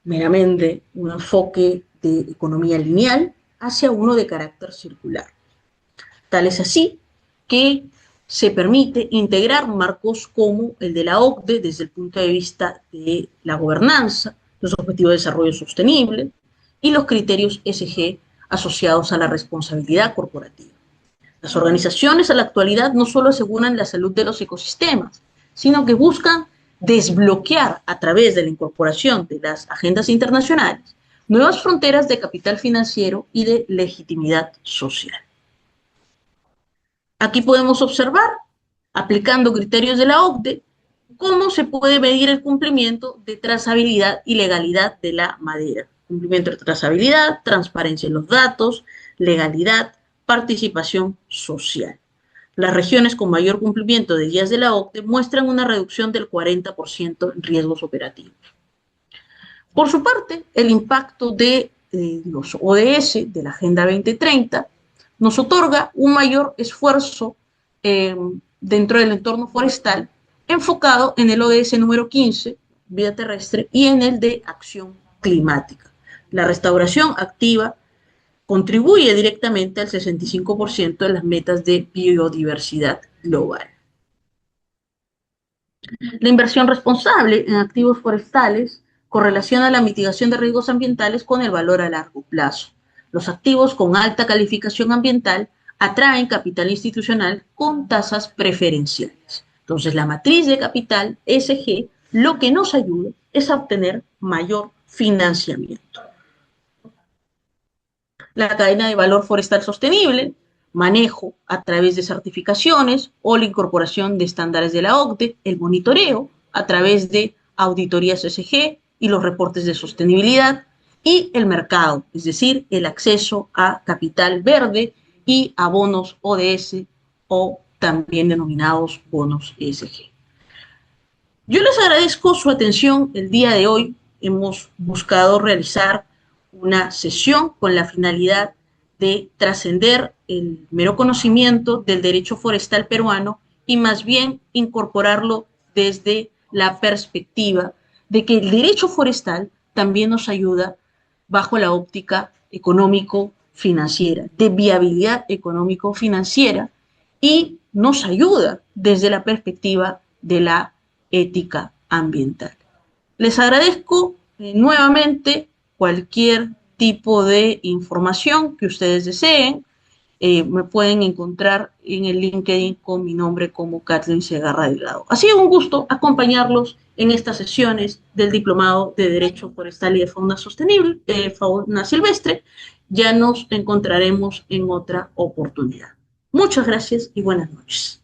meramente un enfoque de economía lineal, hacia uno de carácter circular. Tal es así que se permite integrar marcos como el de la OCDE desde el punto de vista de la gobernanza, los objetivos de desarrollo sostenible y los criterios ESG asociados a la responsabilidad corporativa. Las organizaciones a la actualidad no solo aseguran la salud de los ecosistemas, sino que buscan desbloquear a través de la incorporación de las agendas internacionales nuevas fronteras de capital financiero y de legitimidad social. Aquí podemos observar, aplicando criterios de la OCDE, cómo se puede medir el cumplimiento de trazabilidad y legalidad de la madera. Cumplimiento de trazabilidad, transparencia en los datos, legalidad, participación social. Las regiones con mayor cumplimiento de guías de la OCDE muestran una reducción del 40% en riesgos operativos. Por su parte, el impacto de los ODS de la Agenda 2030 nos otorga un mayor esfuerzo dentro del entorno forestal enfocado en el ODS número 15, vida terrestre, y en el de acción climática. La restauración activa contribuye directamente al 65% de las metas de biodiversidad global. La inversión responsable en activos forestales correlaciona la mitigación de riesgos ambientales con el valor a largo plazo. Los activos con alta calificación ambiental atraen capital institucional con tasas preferenciales. Entonces, la matriz de capital ESG lo que nos ayuda es a obtener mayor financiamiento. La cadena de valor forestal sostenible, manejo a través de certificaciones o la incorporación de estándares de la OCDE, el monitoreo a través de auditorías ESG y los reportes de sostenibilidad, y el mercado, es decir, el acceso a capital verde y a bonos ODS o también denominados bonos ESG. Yo les agradezco su atención el día de hoy. Hemos buscado realizar una sesión con la finalidad de trascender el mero conocimiento del derecho forestal peruano y más bien incorporarlo desde la perspectiva de que el derecho forestal también nos ayuda bajo la óptica económico-financiera, de viabilidad económico-financiera, y nos ayuda desde la perspectiva de la ética ambiental. Les agradezco nuevamente cualquier tipo de información que ustedes deseen. Me pueden encontrar en el LinkedIn con mi nombre como Kathleen Segarra Delgado. Ha sido un gusto acompañarlos en estas sesiones del Diplomado de Derecho Forestal y de Fauna Sostenible, Fauna Silvestre. Ya nos encontraremos en otra oportunidad. Muchas gracias y buenas noches.